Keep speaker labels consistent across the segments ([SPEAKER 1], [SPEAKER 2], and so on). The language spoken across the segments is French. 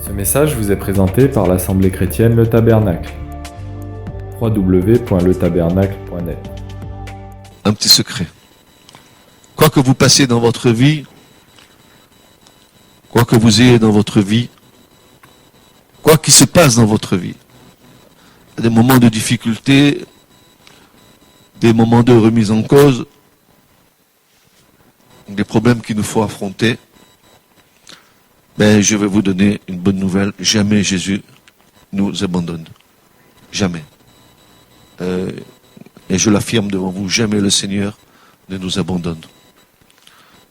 [SPEAKER 1] Ce message vous est présenté par l'Assemblée chrétienne Le Tabernacle. www.letabernacle.net.
[SPEAKER 2] Un petit secret. Quoi que vous passiez dans votre vie, quoi que vous ayez dans votre vie, quoi qu'il se passe dans votre vie, des moments de difficulté, des moments de remise en cause, des problèmes qu'il nous faut affronter, je vais vous donner une bonne nouvelle. Jamais Jésus nous abandonne. Jamais. Et je l'affirme devant vous, jamais le Seigneur ne nous abandonne.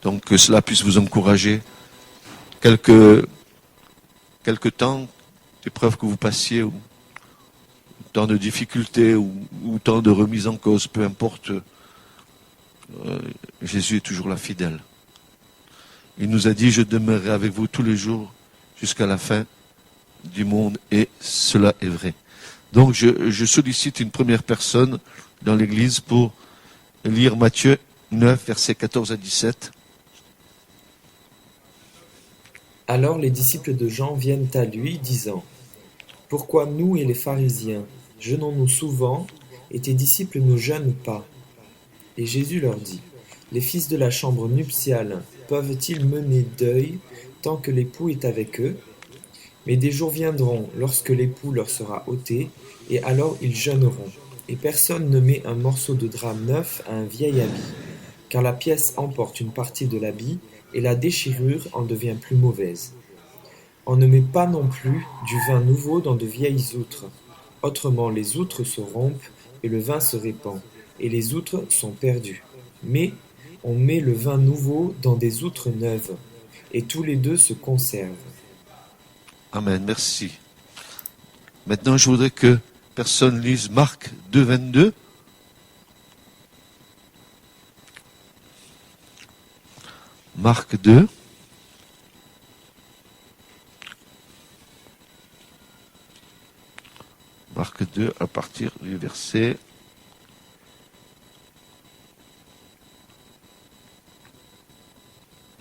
[SPEAKER 2] Donc que cela puisse vous encourager. Quelques temps d'épreuves que vous passiez, ou temps de difficultés, ou temps de remise en cause, peu importe, Jésus est toujours là fidèle. Il nous a dit, je demeurerai avec vous tous les jours jusqu'à la fin du monde, et cela est vrai. Donc je sollicite une première personne dans l'église pour lire Matthieu 9, versets 14 à 17.
[SPEAKER 3] Alors les disciples de Jean viennent à lui, disant : « Pourquoi nous et les pharisiens jeûnons-nous souvent, et tes disciples ne jeûnent pas ? » Et Jésus leur dit : « Les fils de la chambre nuptiale peuvent-ils mener deuil tant que l'époux est avec eux ? Mais des jours viendront lorsque l'époux leur sera ôté, et alors ils jeûneront. Et personne ne met un morceau de drap neuf à un vieil habit, car la pièce emporte une partie de l'habit, et la déchirure en devient plus mauvaise. On ne met pas non plus du vin nouveau dans de vieilles outres. Autrement les outres se rompent, et le vin se répand, et les outres sont perdues. Mais on met le vin nouveau dans des outres neuves, et tous les deux se conservent. »
[SPEAKER 2] Amen, merci. Maintenant, je voudrais que personne lise Marc 2, 22. Marc 2. Marc 2, à partir du verset...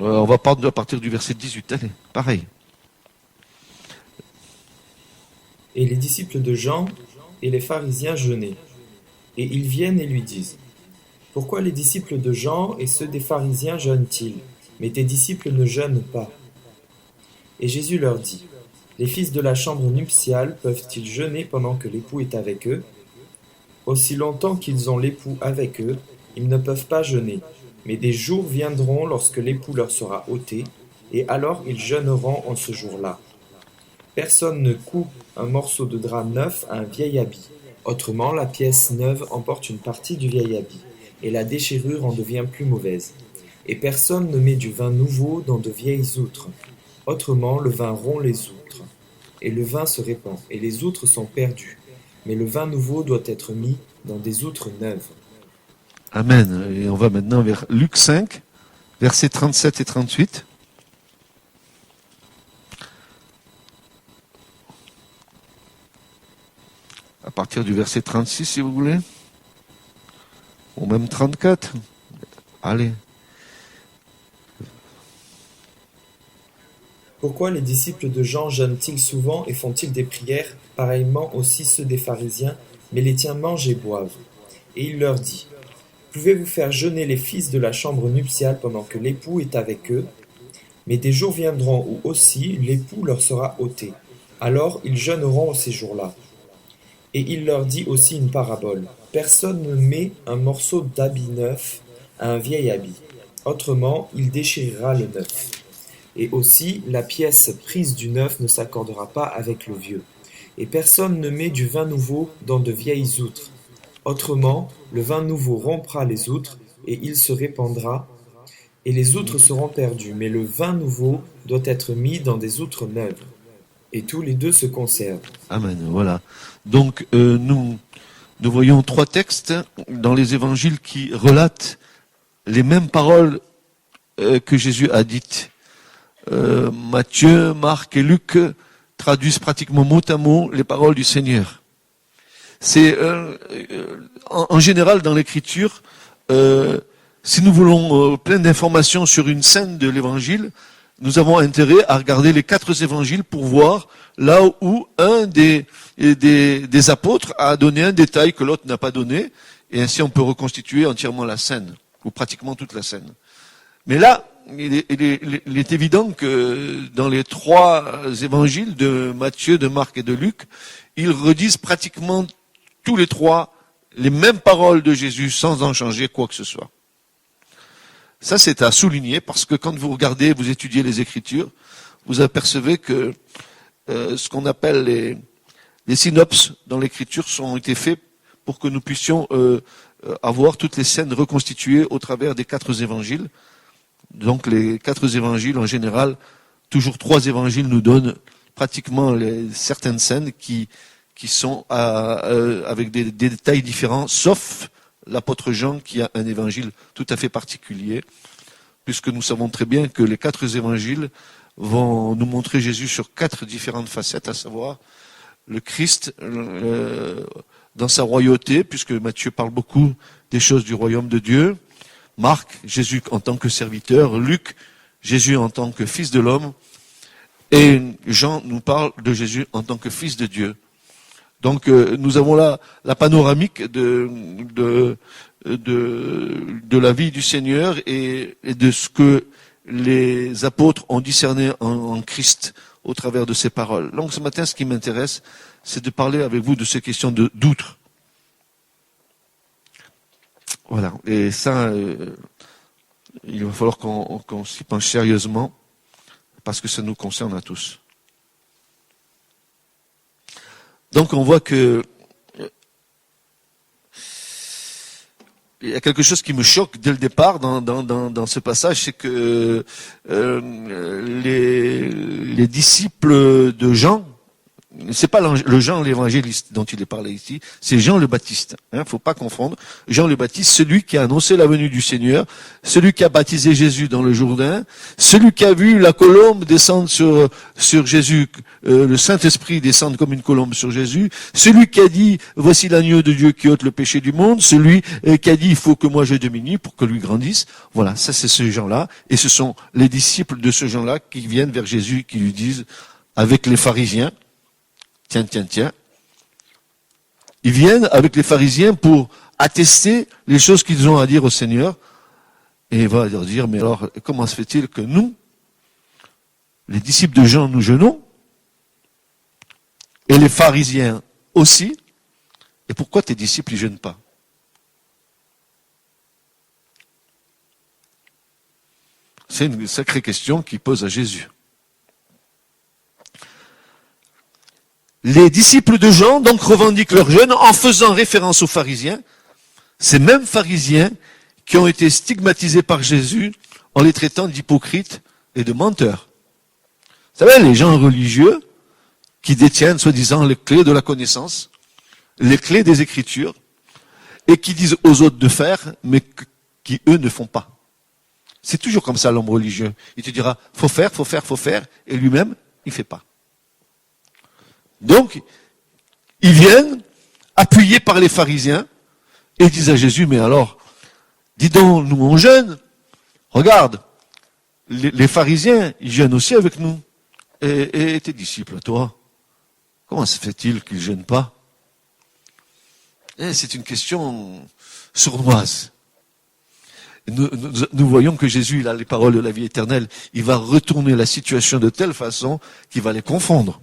[SPEAKER 2] on va prendre à partir du verset 18. Allez, pareil.
[SPEAKER 3] Et les disciples de Jean et les pharisiens jeûnaient. Et ils viennent et lui disent : « Pourquoi les disciples de Jean et ceux des pharisiens jeûnent-ils, mais tes disciples ne jeûnent pas ? » Et Jésus leur dit : « Les fils de la chambre nuptiale peuvent-ils jeûner pendant que l'époux est avec eux ? Aussi longtemps qu'ils ont l'époux avec eux, ils ne peuvent pas jeûner. Mais des jours viendront lorsque l'époux leur sera ôté, et alors ils jeûneront en ce jour-là. Personne ne coupe un morceau de drap neuf à un vieil habit. Autrement, la pièce neuve emporte une partie du vieil habit, et la déchirure en devient plus mauvaise. Et personne ne met du vin nouveau dans de vieilles outres. Autrement, le vin rompt les outres, et le vin se répand, et les outres sont perdues. Mais le vin nouveau doit être mis dans des outres neuves. »
[SPEAKER 2] Amen. Et on va maintenant vers Luc 5, versets 37 et 38. À partir du verset 36, si vous voulez. Ou même 34. Allez.
[SPEAKER 3] Pourquoi les disciples de Jean jeûnent-ils souvent et font-ils des prières, pareillement aussi ceux des pharisiens, mais les tiens mangent et boivent ? Et il leur dit : Pouvez-vous faire jeûner les fils de la chambre nuptiale pendant que l'époux est avec eux ? Mais des jours viendront où aussi l'époux leur sera ôté. Alors ils jeûneront ces jours-là. Et il leur dit aussi une parabole : Personne ne met un morceau d'habit neuf à un vieil habit. Autrement, il déchirera le neuf. Et aussi, la pièce prise du neuf ne s'accordera pas avec le vieux. Et personne ne met du vin nouveau dans de vieilles outres. Autrement, le vin nouveau rompra les outres, et il se répandra, et les outres seront perdues. Mais le vin nouveau doit être mis dans des outres neuves. Et tous les deux se conservent.
[SPEAKER 2] Amen, voilà. Donc, nous voyons 3 textes dans les évangiles qui relatent les mêmes paroles que Jésus a dites. Matthieu, Marc et Luc traduisent pratiquement mot à mot les paroles du Seigneur. C'est en général dans l'Écriture, si nous voulons plein d'informations sur une scène de l'Évangile, nous avons intérêt à regarder les 4 évangiles pour voir là où un des apôtres a donné un détail que l'autre n'a pas donné, et ainsi on peut reconstituer entièrement la scène, ou pratiquement toute la scène. Mais là, il est évident que dans les 3 évangiles de Matthieu, de Marc et de Luc, ils redisent pratiquement tous les 3 les mêmes paroles de Jésus sans en changer quoi que ce soit. Ça, c'est à souligner parce que quand vous regardez, vous étudiez les Écritures, vous apercevez que ce qu'on appelle les synopses dans l'Écriture ont été faits pour que nous puissions avoir toutes les scènes reconstituées au travers des 4 évangiles. Donc les 4 évangiles, en général, toujours 3 évangiles nous donnent pratiquement certaines scènes qui sont avec des détails différents, sauf l'apôtre Jean qui a un évangile tout à fait particulier, puisque nous savons très bien que les 4 évangiles vont nous montrer Jésus sur 4 différentes facettes, à savoir le Christ dans sa royauté, puisque Matthieu parle beaucoup des choses du royaume de Dieu, Marc, Jésus en tant que serviteur, Luc, Jésus en tant que fils de l'homme, et Jean nous parle de Jésus en tant que fils de Dieu. Donc nous avons là la panoramique de la vie du Seigneur et de ce que les apôtres ont discerné en Christ au travers de ces paroles. Donc ce matin, ce qui m'intéresse, c'est de parler avec vous de ces questions d'outre. Voilà. Et ça, il va falloir qu'on s'y penche sérieusement parce que ça nous concerne à tous. Donc on voit que il y a quelque chose qui me choque dès le départ dans ce passage, c'est que les disciples de Jean, c'est pas le Jean l'évangéliste dont il est parlé ici, c'est Jean le Baptiste. Faut pas confondre. Jean le Baptiste, celui qui a annoncé la venue du Seigneur, celui qui a baptisé Jésus dans le Jourdain, celui qui a vu la colombe descendre sur Jésus, le Saint-Esprit descendre comme une colombe sur Jésus, celui qui a dit voici l'agneau de Dieu qui ôte le péché du monde, celui qui a dit il faut que moi je diminue pour que lui grandisse. Voilà, ça c'est ce Jean-là, et ce sont les disciples de ce Jean-là qui viennent vers Jésus, qui lui disent avec les pharisiens, tiens. Ils viennent avec les pharisiens pour attester les choses qu'ils ont à dire au Seigneur. Et il va leur dire, mais alors, comment se fait-il que nous, les disciples de Jean, nous jeûnons, et les pharisiens aussi, et pourquoi tes disciples ne jeûnent pas? C'est une sacrée question qu'il pose à Jésus. Les disciples de Jean, donc, revendiquent leur jeûne en faisant référence aux pharisiens, ces mêmes pharisiens qui ont été stigmatisés par Jésus en les traitant d'hypocrites et de menteurs. Vous savez, les gens religieux qui détiennent, soi-disant, les clés de la connaissance, les clés des Écritures, et qui disent aux autres de faire, mais qui, eux, ne font pas. C'est toujours comme ça, l'homme religieux. Il te dira, faut faire, et lui-même, il fait pas. Donc, ils viennent, appuyés par les pharisiens, et disent à Jésus, mais alors, dis donc, nous on jeûne, regarde, les pharisiens, ils jeûnent aussi avec nous, et tes disciples, toi, comment se fait-il qu'ils ne jeûnent pas? C'est une question sournoise. Nous voyons que Jésus, il a les paroles de la vie éternelle, il va retourner la situation de telle façon qu'il va les confondre.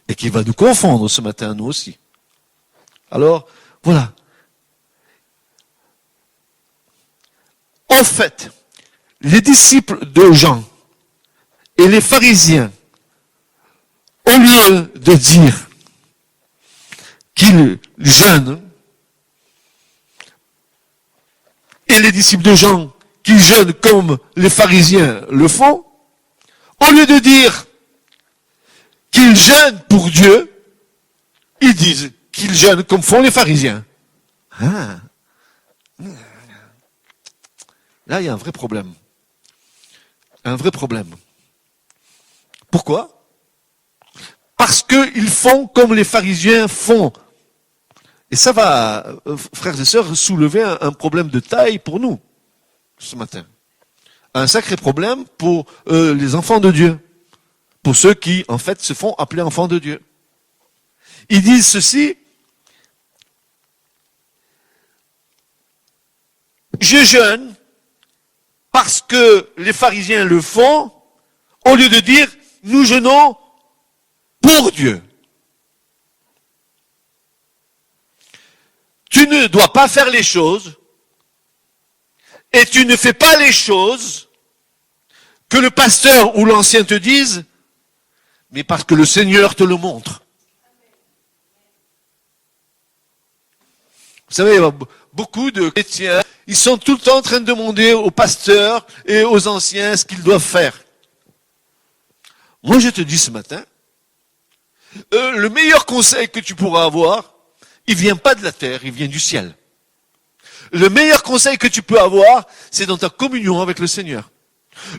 [SPEAKER 2] Et qui va nous confondre ce matin, nous aussi. Alors, voilà. En fait, les disciples de Jean et les pharisiens, au lieu de dire qu'ils jeûnent, et les disciples de Jean qui jeûnent comme les pharisiens le font, au lieu de dire qu'ils jeûnent pour Dieu, ils disent qu'ils jeûnent comme font les pharisiens. Ah. Là, il y a un vrai problème. Un vrai problème. Pourquoi? Parce qu'ils font comme les pharisiens font. Et ça va, frères et sœurs, soulever un problème de taille pour nous, ce matin. un sacré problème pour les enfants de Dieu, pour ceux qui, en fait, se font appeler enfants de Dieu. Ils disent ceci: je jeûne parce que les pharisiens le font, au lieu de dire nous jeûnons pour Dieu. Tu ne dois pas faire les choses, et tu ne fais pas les choses que le pasteur ou l'ancien te dise, mais parce que le Seigneur te le montre. Vous savez, beaucoup de chrétiens, ils sont tout le temps en train de demander aux pasteurs et aux anciens ce qu'ils doivent faire. Moi, je te dis ce matin, le meilleur conseil que tu pourras avoir, il vient pas de la terre, il vient du ciel. Le meilleur conseil que tu peux avoir, c'est dans ta communion avec le Seigneur.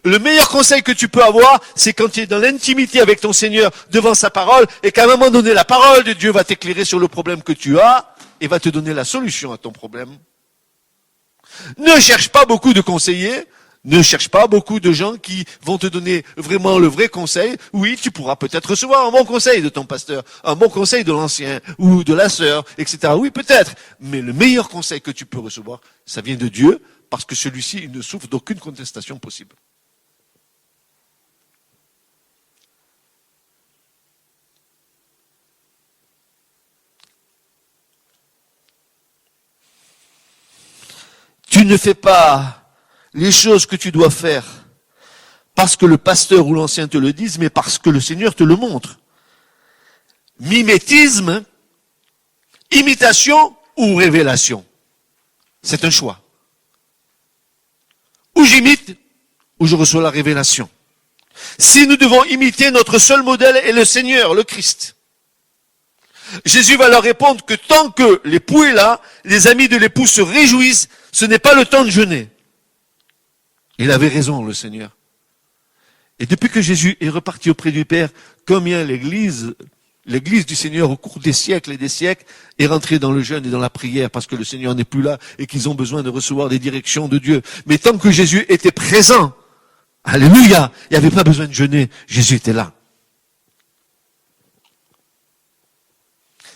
[SPEAKER 2] Le meilleur conseil que tu peux avoir, c'est quand tu es dans l'intimité avec ton Seigneur, devant sa parole, et qu'à un moment donné, la parole de Dieu va t'éclairer sur le problème que tu as, et va te donner la solution à ton problème. Ne cherche pas beaucoup de conseillers, ne cherche pas beaucoup de gens qui vont te donner vraiment le vrai conseil. Oui, tu pourras peut-être recevoir un bon conseil de ton pasteur, un bon conseil de l'ancien, ou de la sœur, etc. Oui, peut-être. Mais le meilleur conseil que tu peux recevoir, ça vient de Dieu, parce que celui-ci, il ne souffre d'aucune contestation possible. Tu ne fais pas les choses que tu dois faire parce que le pasteur ou l'ancien te le dise, mais parce que le Seigneur te le montre. Mimétisme, imitation ou révélation. C'est un choix. Ou j'imite, ou je reçois la révélation. Si nous devons imiter, notre seul modèle est le Seigneur, le Christ. Jésus va leur répondre que tant que l'époux est là, les amis de l'époux se réjouissent, ce n'est pas le temps de jeûner. Il avait raison, le Seigneur. Et depuis que Jésus est reparti auprès du Père, combien l'Église du Seigneur, au cours des siècles et des siècles, est rentrée dans le jeûne et dans la prière parce que le Seigneur n'est plus là et qu'ils ont besoin de recevoir des directions de Dieu. Mais tant que Jésus était présent, alléluia, il n'y avait pas besoin de jeûner, Jésus était là.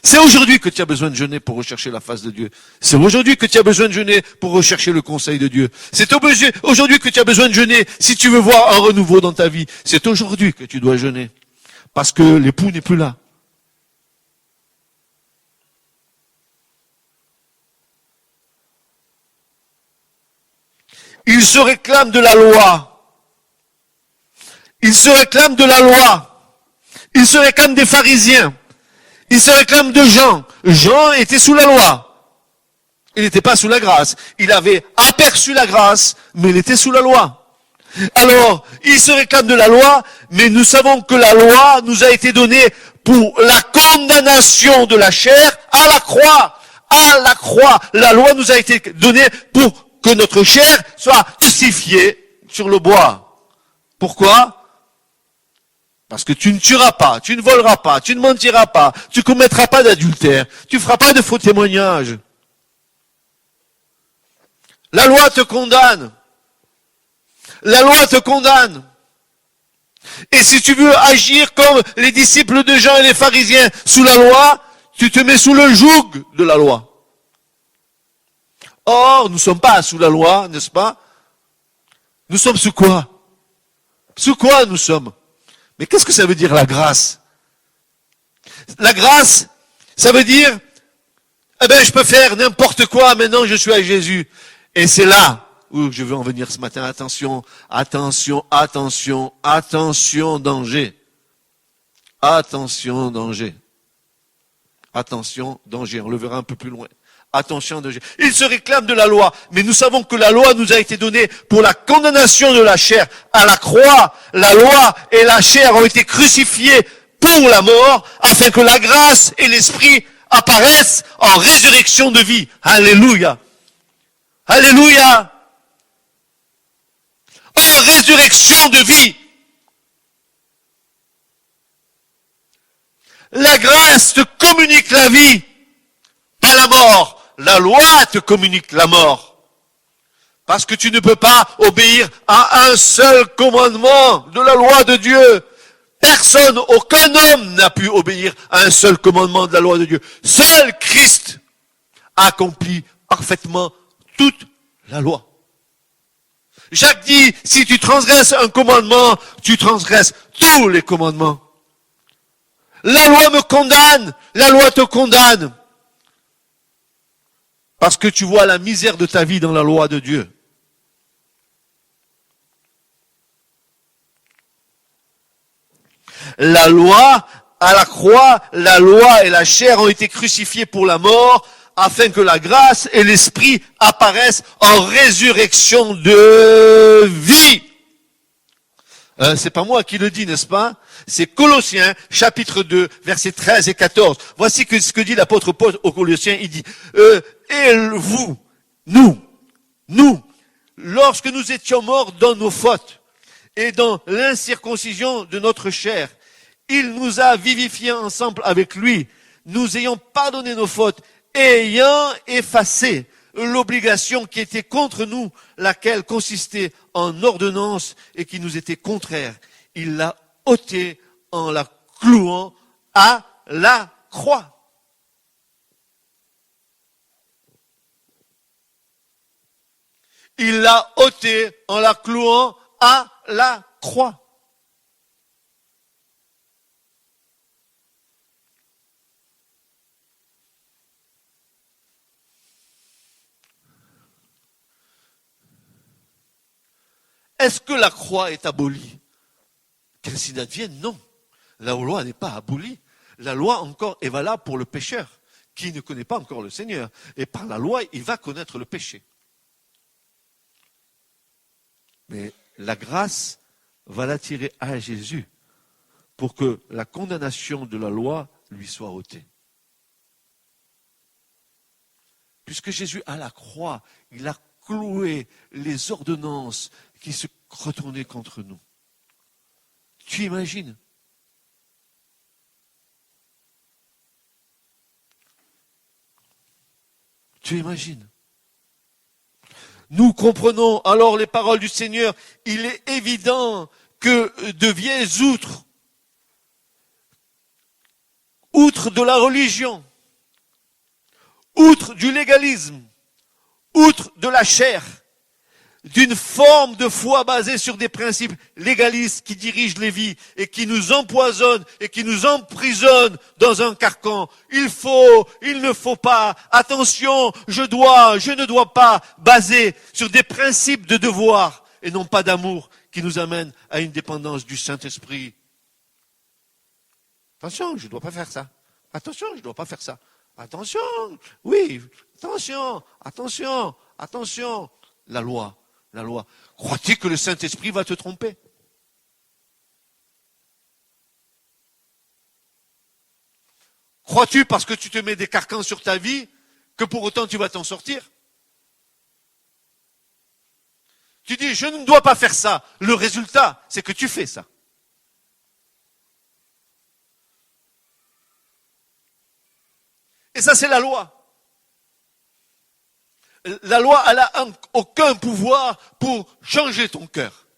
[SPEAKER 2] C'est aujourd'hui que tu as besoin de jeûner pour rechercher la face de Dieu. C'est aujourd'hui que tu as besoin de jeûner pour rechercher le conseil de Dieu. C'est aujourd'hui que tu as besoin de jeûner si tu veux voir un renouveau dans ta vie. C'est aujourd'hui que tu dois jeûner. Parce que l'époux n'est plus là. Il se réclame de la loi. Il se réclame de la loi. Il se réclame des pharisiens. Il se réclame de Jean. Jean était sous la loi. Il n'était pas sous la grâce. Il avait aperçu la grâce, mais il était sous la loi. Alors, il se réclame de la loi, mais nous savons que la loi nous a été donnée pour la condamnation de la chair à la croix. À la croix. La loi nous a été donnée pour que notre chair soit crucifiée sur le bois. Pourquoi ? Parce que tu ne tueras pas, tu ne voleras pas, tu ne mentiras pas, tu ne commettras pas d'adultère, tu ne feras pas de faux témoignages. La loi te condamne. La loi te condamne. Et si tu veux agir comme les disciples de Jean et les pharisiens sous la loi, tu te mets sous le joug de la loi. Or, nous ne sommes pas sous la loi, n'est-ce pas? Nous sommes sous quoi? Sous quoi nous sommes? Mais qu'est-ce que ça veut dire la grâce? La grâce, ça veut dire, je peux faire n'importe quoi, maintenant je suis à Jésus. Et c'est là où je veux en venir ce matin. Attention, attention, attention, attention, danger. Attention, danger. Attention, danger. On le verra un peu plus loin. Attention, danger. Il se réclame de la loi, mais nous savons que la loi nous a été donnée pour la condamnation de la chair. À la croix, la loi et la chair ont été crucifiées pour la mort, afin que la grâce et l'esprit apparaissent en résurrection de vie. Alléluia. Alléluia. En résurrection de vie. La grâce te communique la vie, pas la mort. La loi te communique la mort. Parce que tu ne peux pas obéir à un seul commandement de la loi de Dieu. Personne, aucun homme n'a pu obéir à un seul commandement de la loi de Dieu. Seul Christ accomplit parfaitement toute la loi. Jacques dit, si tu transgresses un commandement, tu transgresses tous les commandements. La loi me condamne, la loi te condamne. Parce que tu vois la misère de ta vie dans la loi de Dieu. La loi, à la croix, la loi et la chair ont été crucifiées pour la mort, afin que la grâce et l'esprit apparaissent en résurrection de vie. C'est pas moi qui le dis, n'est-ce pas? C'est Colossiens, chapitre 2, versets 13 et 14. Voici ce que dit l'apôtre Paul aux Colossiens. Il dit, et vous, nous, lorsque nous étions morts dans nos fautes et dans l'incirconcision de notre chair, il nous a vivifiés ensemble avec lui, nous ayant pardonné nos fautes, ayant effacé l'obligation qui était contre nous, laquelle consistait en ordonnance et qui nous était contraire. Il l'a ôtée en la clouant à la croix. Il l'a ôtée en la clouant à la croix. Est-ce que la croix est abolie? Qu'ainsi n'advienne, non. La loi n'est pas abolie. La loi encore est valable pour le pécheur qui ne connaît pas encore le Seigneur. Et par la loi, il va connaître le péché. Mais la grâce va l'attirer à Jésus pour que la condamnation de la loi lui soit ôtée. Puisque Jésus, à la croix, il a cloué les ordonnances qui se retournaient contre nous. Tu imagines? Tu imagines? Nous comprenons alors les paroles du Seigneur. Il est évident que de vieilles outre de la religion, outre du légalisme, outre de la chair, d'une forme de foi basée sur des principes légalistes qui dirigent les vies et qui nous empoisonnent et qui nous emprisonnent dans un carcan. Il ne faut pas, attention, je ne dois pas, basé sur des principes de devoir et non pas d'amour qui nous amènent à une dépendance du Saint-Esprit. Attention, je ne dois pas faire ça. Attention, je ne dois pas faire ça. Attention, oui, attention. La loi. Crois-tu que le Saint-Esprit va te tromper? Crois-tu parce que tu te mets des carcans sur ta vie que pour autant tu vas t'en sortir? Tu dis, je ne dois pas faire ça. Le résultat, c'est que tu fais ça. Et ça, c'est la loi. La loi, elle n'a aucun pouvoir pour changer ton cœur.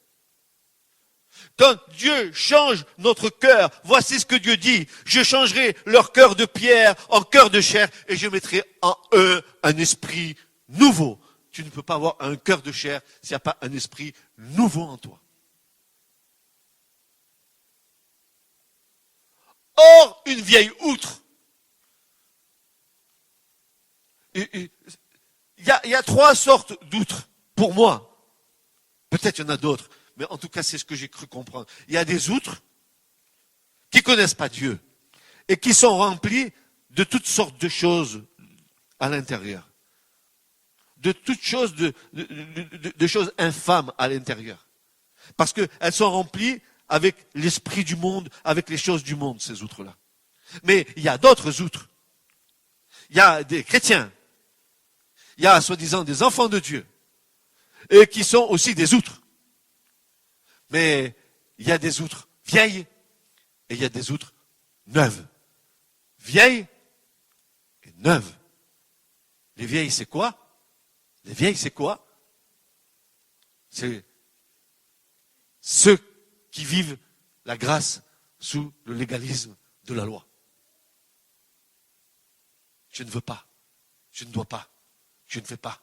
[SPEAKER 2] Quand Dieu change notre cœur, voici ce que Dieu dit. Je changerai leur cœur de pierre en cœur de chair et je mettrai en eux un esprit nouveau. Tu ne peux pas avoir un cœur de chair s'il n'y a pas un esprit nouveau en toi. Or, une vieille outre. Il y a trois sortes d'outres, pour moi. Peut-être il y en a d'autres, mais en tout cas, c'est ce que j'ai cru comprendre. Il y a des outres qui ne connaissent pas Dieu et qui sont remplis de toutes sortes de choses à l'intérieur. De toutes choses, de choses infâmes à l'intérieur. Parce qu'elles sont remplies avec l'esprit du monde, avec les choses du monde, ces outres-là. Mais il y a d'autres outres. Il y a des chrétiens. Il y a, soi-disant, des enfants de Dieu, et qui sont aussi des outres. Mais il y a des outres vieilles, et il y a des outres neuves. Vieilles et neuves. Les vieilles, c'est quoi? Les vieilles, c'est quoi? C'est ceux qui vivent la grâce sous le légalisme de la loi. Je ne veux pas, je ne dois pas, je ne fais pas,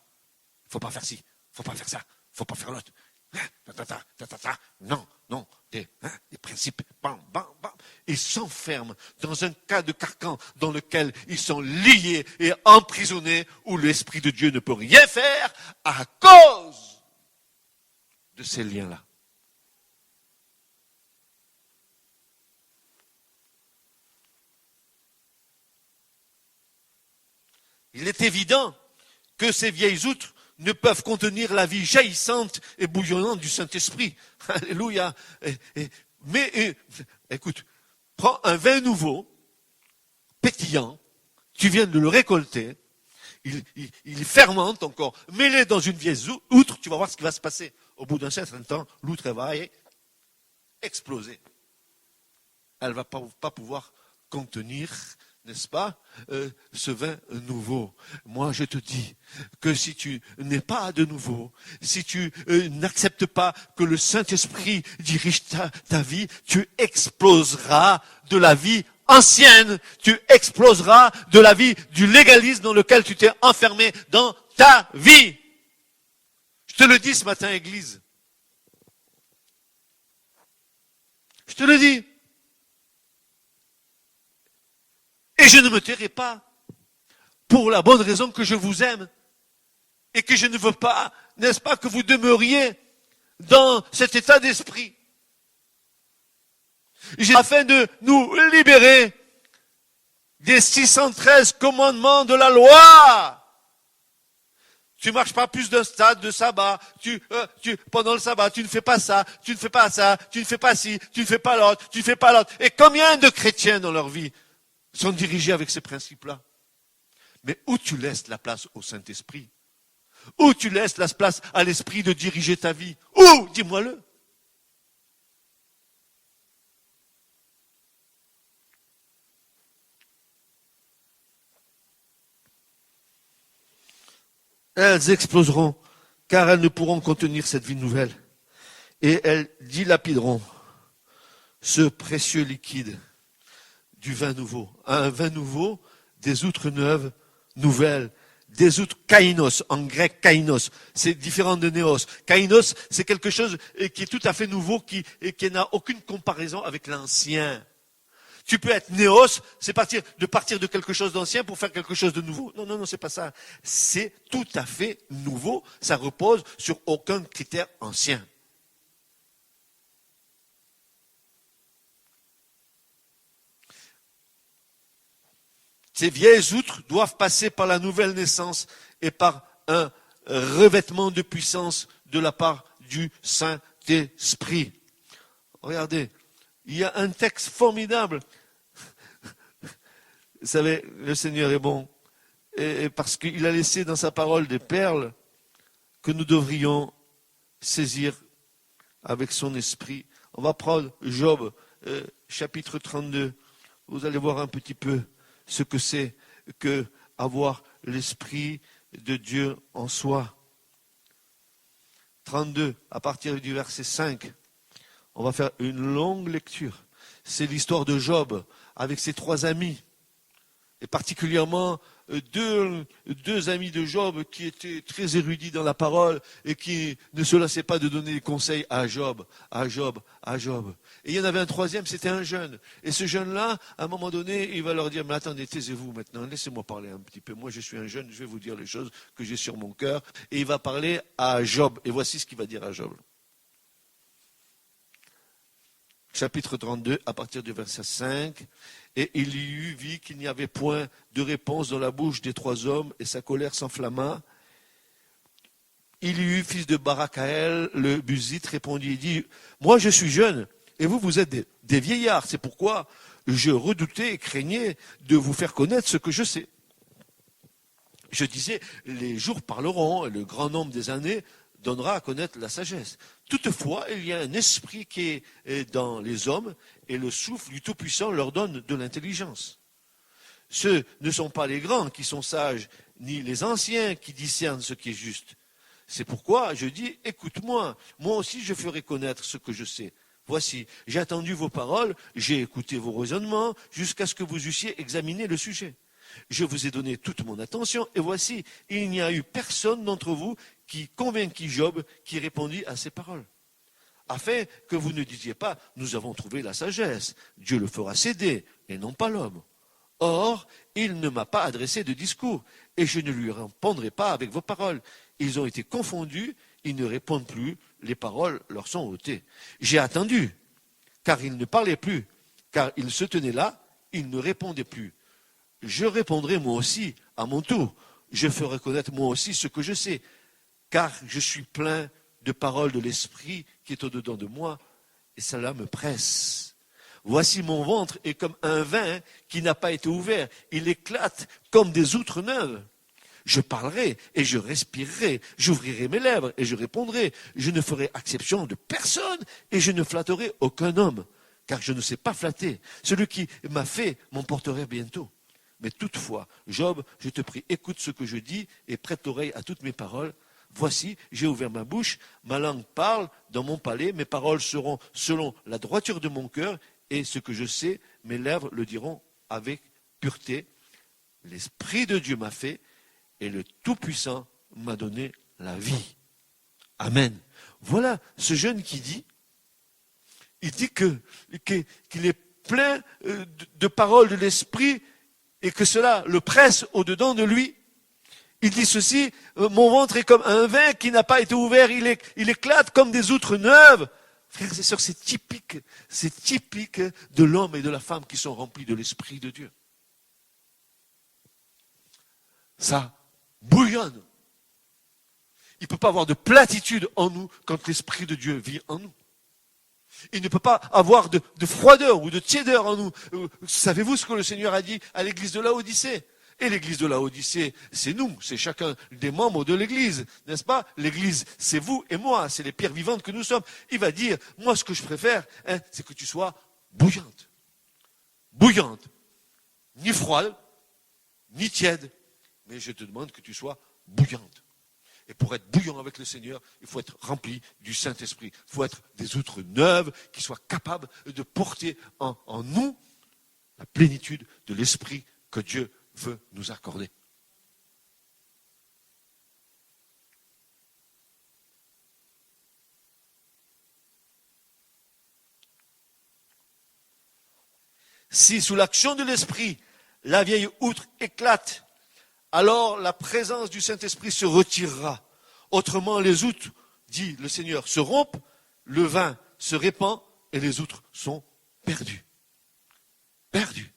[SPEAKER 2] il ne faut pas faire ci, il ne faut pas faire ça, il ne faut pas faire l'autre. Non, non, des principes, bam, bam, bam. Ils s'enferment dans un cas de carcan dans lequel ils sont liés et emprisonnés, où l'Esprit de Dieu ne peut rien faire à cause de ces liens-là. Il est évident que ces vieilles outres ne peuvent contenir la vie jaillissante et bouillonnante du Saint-Esprit. Alléluia. Mais écoute, prends un vin nouveau, pétillant, tu viens de le récolter, il fermente encore, mets-le dans une vieille outre, tu vas voir ce qui va se passer. Au bout d'un certain temps, l'outre va exploser. Elle ne va pas pouvoir contenir, n'est-ce pas, ce vin nouveau. Moi, je te dis que si tu n'es pas de nouveau, si tu n'acceptes pas que le Saint-Esprit dirige ta vie, tu exploseras de la vie ancienne, tu exploseras de la vie du légalisme dans lequel tu t'es enfermé dans ta vie. Je te le dis ce matin, Église. Je te le dis. Et je ne me tairai pas, pour la bonne raison que je vous aime, et que je ne veux pas, n'est-ce pas, que vous demeuriez dans cet état d'esprit. Afin de nous libérer des 613 commandements de la loi. Tu marches pas plus d'un stade de sabbat. Pendant le sabbat, tu ne fais pas ça, tu ne fais pas ça, tu ne fais pas ci, tu ne fais pas l'autre, tu ne fais pas l'autre. Et combien de chrétiens dans leur vie sont dirigés avec ces principes-là? Mais où tu laisses la place au Saint-Esprit? Où tu laisses la place à l'Esprit de diriger ta vie? Où? Dis-moi-le. Elles exploseront, car elles ne pourront contenir cette vie nouvelle. Et elles dilapideront ce précieux liquide du vin nouveau. Un vin nouveau, des outres neuves, nouvelles, des outres kainos, en grec kainos, c'est différent de néos. Kainos, c'est quelque chose qui est tout à fait nouveau, qui n'a aucune comparaison avec l'ancien. Tu peux être néos, c'est partir de quelque chose d'ancien pour faire quelque chose de nouveau. Non, non, non, c'est pas ça. C'est tout à fait nouveau, ça repose sur aucun critère ancien. Ces vieilles outres doivent passer par la nouvelle naissance et par un revêtement de puissance de la part du Saint-Esprit. Regardez, il y a un texte formidable. Vous savez, le Seigneur est bon, et parce qu'il a laissé dans sa parole des perles que nous devrions saisir avec son esprit. On va prendre Job, chapitre 32. Vous allez voir un petit peu ce que c'est que avoir l'Esprit de Dieu en soi. 32, à partir du verset 5, on va faire une longue lecture. C'est l'histoire de Job avec ses 3 amis, et particulièrement deux amis de Job qui étaient très érudits dans la parole et qui ne se lassaient pas de donner des conseils à Job. Et il y en avait un troisième, c'était un jeune. Et ce jeune-là, à un moment donné, il va leur dire, mais attendez, taisez-vous maintenant, laissez-moi parler un petit peu. Moi, je suis un jeune, je vais vous dire les choses que j'ai sur mon cœur. Et il va parler à Job. Et voici ce qu'il va dire à Job. Chapitre 32, à partir du verset 5. Et il y eut, vit qu'il n'y avait point de réponse dans la bouche des 3 hommes, et sa colère s'enflamma. Il y eut, fils de Barakaël, le Buzite, répondit, il dit, moi je suis jeune, et vous êtes des vieillards, c'est pourquoi je redoutais et craignais de vous faire connaître ce que je sais. Je disais, les jours parleront, et le grand nombre des années donnera à connaître la sagesse. Toutefois, il y a un esprit qui est dans les hommes, et le souffle du Tout-Puissant leur donne de l'intelligence. Ce ne sont pas les grands qui sont sages, ni les anciens qui discernent ce qui est juste. C'est pourquoi je dis, écoute-moi, moi aussi je ferai connaître ce que je sais. Voici, j'ai attendu vos paroles, j'ai écouté vos raisonnements, jusqu'à ce que vous eussiez examiné le sujet. Je vous ai donné toute mon attention, et voici, il n'y a eu personne d'entre vous qui convainquit Job, qui répondit à ces paroles. Afin que vous ne disiez pas, nous avons trouvé la sagesse, Dieu le fera céder, et non pas l'homme. Or, il ne m'a pas adressé de discours, et je ne lui répondrai pas avec vos paroles. Ils ont été confondus, ils ne répondent plus, les paroles leur sont ôtées. J'ai attendu, car il ne parlait plus, car il se tenait là, il ne répondait plus. Je répondrai moi aussi, à mon tour. Je ferai connaître moi aussi ce que je sais, car je suis plein de paroles de l'Esprit qui est au-dedans de moi, et cela me presse. Voici mon ventre est comme un vin qui n'a pas été ouvert, il éclate comme des outres neuves. Je parlerai et je respirerai, j'ouvrirai mes lèvres et je répondrai. Je ne ferai exception de personne et je ne flatterai aucun homme, car je ne sais pas flatter. Celui qui m'a fait m'emporterait bientôt. Mais toutefois, Job, je te prie, écoute ce que je dis et prête l'oreille à toutes mes paroles. Voici, j'ai ouvert ma bouche, ma langue parle dans mon palais, mes paroles seront selon la droiture de mon cœur, et ce que je sais, mes lèvres le diront avec pureté. L'Esprit de Dieu m'a fait, et le Tout-Puissant m'a donné la vie. Amen. Voilà ce jeune qui dit, il dit qu'il est plein de paroles de l'Esprit, et que cela le presse au-dedans de lui. Il dit ceci, mon ventre est comme un vin qui n'a pas été ouvert, il éclate comme des outres neuves. Frères et sœurs, c'est typique de l'homme et de la femme qui sont remplis de l'Esprit de Dieu. Ça bouillonne. Il ne peut pas avoir de platitude en nous quand l'Esprit de Dieu vit en nous. Il ne peut pas avoir de froideur ou de tiédeur en nous. Savez-vous ce que le Seigneur a dit à l'église de Laodicée ? Et l'église de Laodicée, c'est nous, c'est chacun des membres de l'église, n'est-ce pas ? L'église, c'est vous et moi, c'est les pierres vivantes que nous sommes. Il va dire, moi ce que je préfère, c'est que tu sois bouillante. Bouillante. Ni froide, ni tiède, mais je te demande que tu sois bouillante. Et pour être bouillant avec le Seigneur, il faut être rempli du Saint-Esprit. Il faut être des outres neuves qui soient capables de porter en nous la plénitude de l'Esprit que Dieu veut nous accorder. Si sous l'action de l'Esprit, la vieille outre éclate, alors la présence du Saint-Esprit se retirera. Autrement, les outres, dit le Seigneur, se rompent, le vin se répand et les outres sont perdues. Perdues.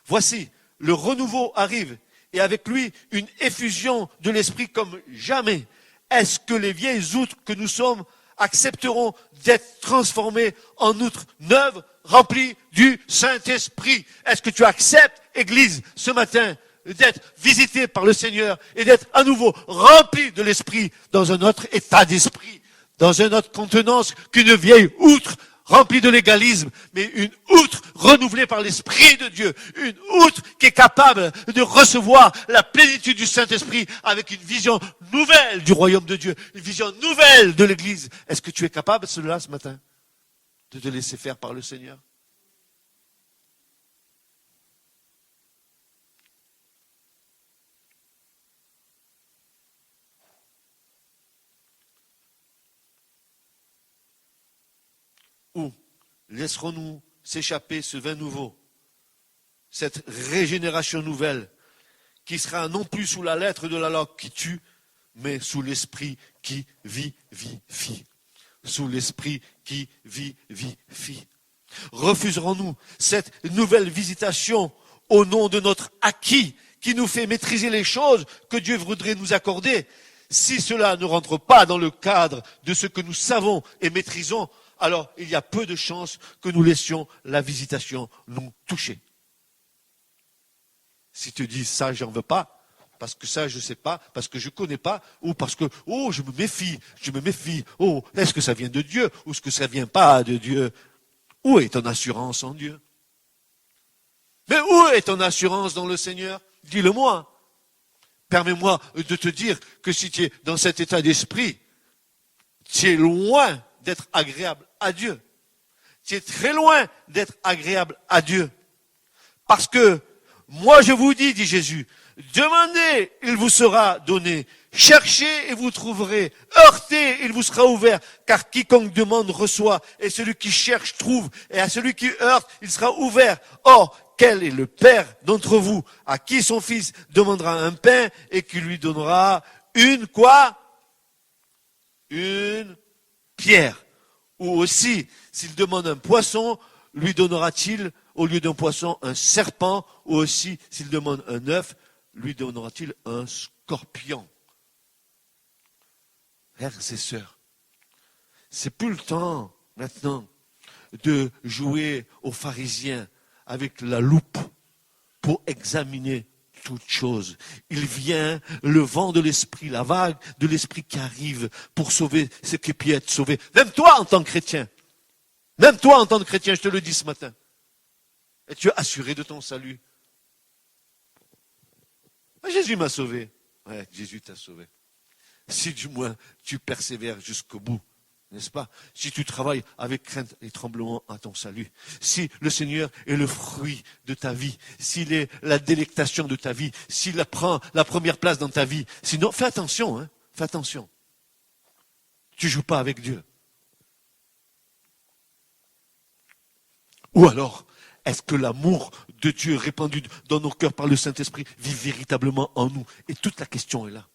[SPEAKER 2] Voici, le renouveau arrive et avec lui une effusion de l'Esprit comme jamais. Est-ce que les vieilles outres que nous sommes accepteront d'être transformées en outres neuves, remplies du Saint-Esprit? Est-ce que tu acceptes, Église, ce matin, d'être visité par le Seigneur et d'être à nouveau rempli de l'Esprit dans un autre état d'esprit, dans une autre contenance qu'une vieille outre remplie de légalisme, mais une outre renouvelée par l'Esprit de Dieu, une outre qui est capable de recevoir la plénitude du Saint-Esprit avec une vision nouvelle du royaume de Dieu, une vision nouvelle de l'Église. Est-ce que tu es capable de cela ce matin, de te laisser faire par le Seigneur? Ou laisserons-nous s'échapper ce vin nouveau, cette régénération nouvelle, qui sera non plus sous la lettre de la loi qui tue, mais sous l'esprit qui vivifie. Sous l'esprit qui vivifie. Refuserons-nous cette nouvelle visitation au nom de notre acquis qui nous fait maîtriser les choses que Dieu voudrait nous accorder? Si cela ne rentre pas dans le cadre de ce que nous savons et maîtrisons, alors il y a peu de chances que nous laissions la visitation nous toucher. Si tu dis ça, j'en veux pas, parce que ça, je ne sais pas, parce que je ne connais pas, ou parce que, je me méfie, est-ce que ça vient de Dieu, ou est-ce que ça ne vient pas de Dieu? Où est ton assurance en Dieu? Mais où est ton assurance dans le Seigneur? Dis-le-moi. Permets-moi de te dire que si tu es dans cet état d'esprit, tu es loin d'être agréable à Dieu. Tu es très loin d'être agréable à Dieu. Parce que, moi je vous dis, dit Jésus, demandez, il vous sera donné. Cherchez et vous trouverez. Heurtez, il vous sera ouvert. Car quiconque demande reçoit. Et celui qui cherche trouve. Et à celui qui heurte, il sera ouvert. Or, quel est le père d'entre vous à qui son fils demandera un pain et qui lui donnera une quoi? Une pierre. Ou aussi, s'il demande un poisson, lui donnera-t-il au lieu d'un poisson un serpent? Ou aussi, s'il demande un œuf, lui donnera-t-il un scorpion? Frères et sœurs, c'est plus le temps maintenant de jouer aux pharisiens avec la loupe pour examiner toute chose. Il vient le vent de l'esprit, la vague de l'esprit qui arrive pour sauver ce qui peut être sauvé. Même toi en tant que chrétien, je te le dis ce matin. Et tu es assuré de ton salut. Jésus m'a sauvé. Ouais, Jésus t'a sauvé. Si du moins tu persévères jusqu'au bout, n'est-ce pas? Si tu travailles avec crainte et tremblement à ton salut, si le Seigneur est le fruit de ta vie, s'il est la délectation de ta vie, s'il prend la première place dans ta vie, sinon fais attention, hein, fais attention. Tu joues pas avec Dieu. Ou alors, est-ce que l'amour de Dieu répandu dans nos cœurs par le Saint-Esprit vit véritablement en nous? Et toute la question est là.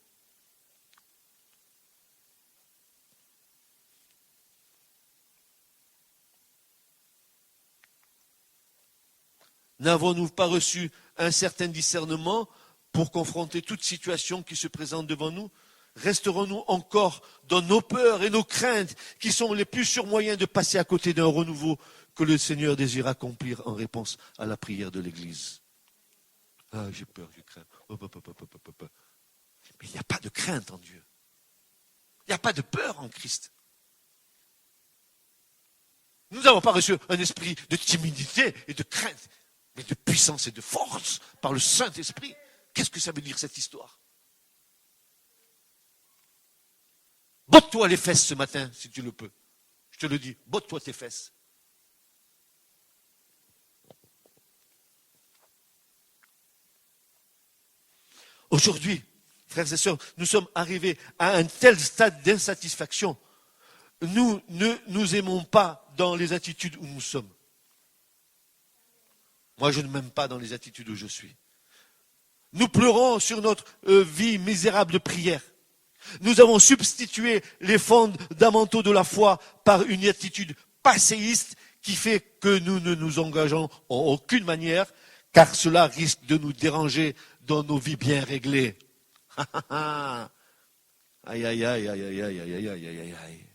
[SPEAKER 2] N'avons-nous pas reçu un certain discernement pour confronter toute situation qui se présente devant nous? Resterons-nous encore dans nos peurs et nos craintes qui sont les plus sûrs moyens de passer à côté d'un renouveau que le Seigneur désire accomplir en réponse à la prière de l'Église? Ah, j'ai peur, je crains. Mais il n'y a pas de crainte en Dieu. Il n'y a pas de peur en Christ. Nous n'avons pas reçu un esprit de timidité et de crainte, mais de puissance et de force par le Saint-Esprit. Qu'est-ce que ça veut dire cette histoire? Botte-toi les fesses ce matin, si tu le peux. Je te le dis, botte-toi tes fesses. Aujourd'hui, frères et sœurs, nous sommes arrivés à un tel stade d'insatisfaction. Nous ne nous aimons pas dans les attitudes où nous sommes. Moi, je ne m'aime pas dans les attitudes où je suis. Nous pleurons sur notre vie misérable de prière. Nous avons substitué les fondamentaux de la foi par une attitude passéiste qui fait que nous ne nous engageons en aucune manière, car cela risque de nous déranger dans nos vies bien réglées. Aïe, aïe, aïe, aïe, aïe, aïe, aïe, aïe, aïe, aïe, aïe.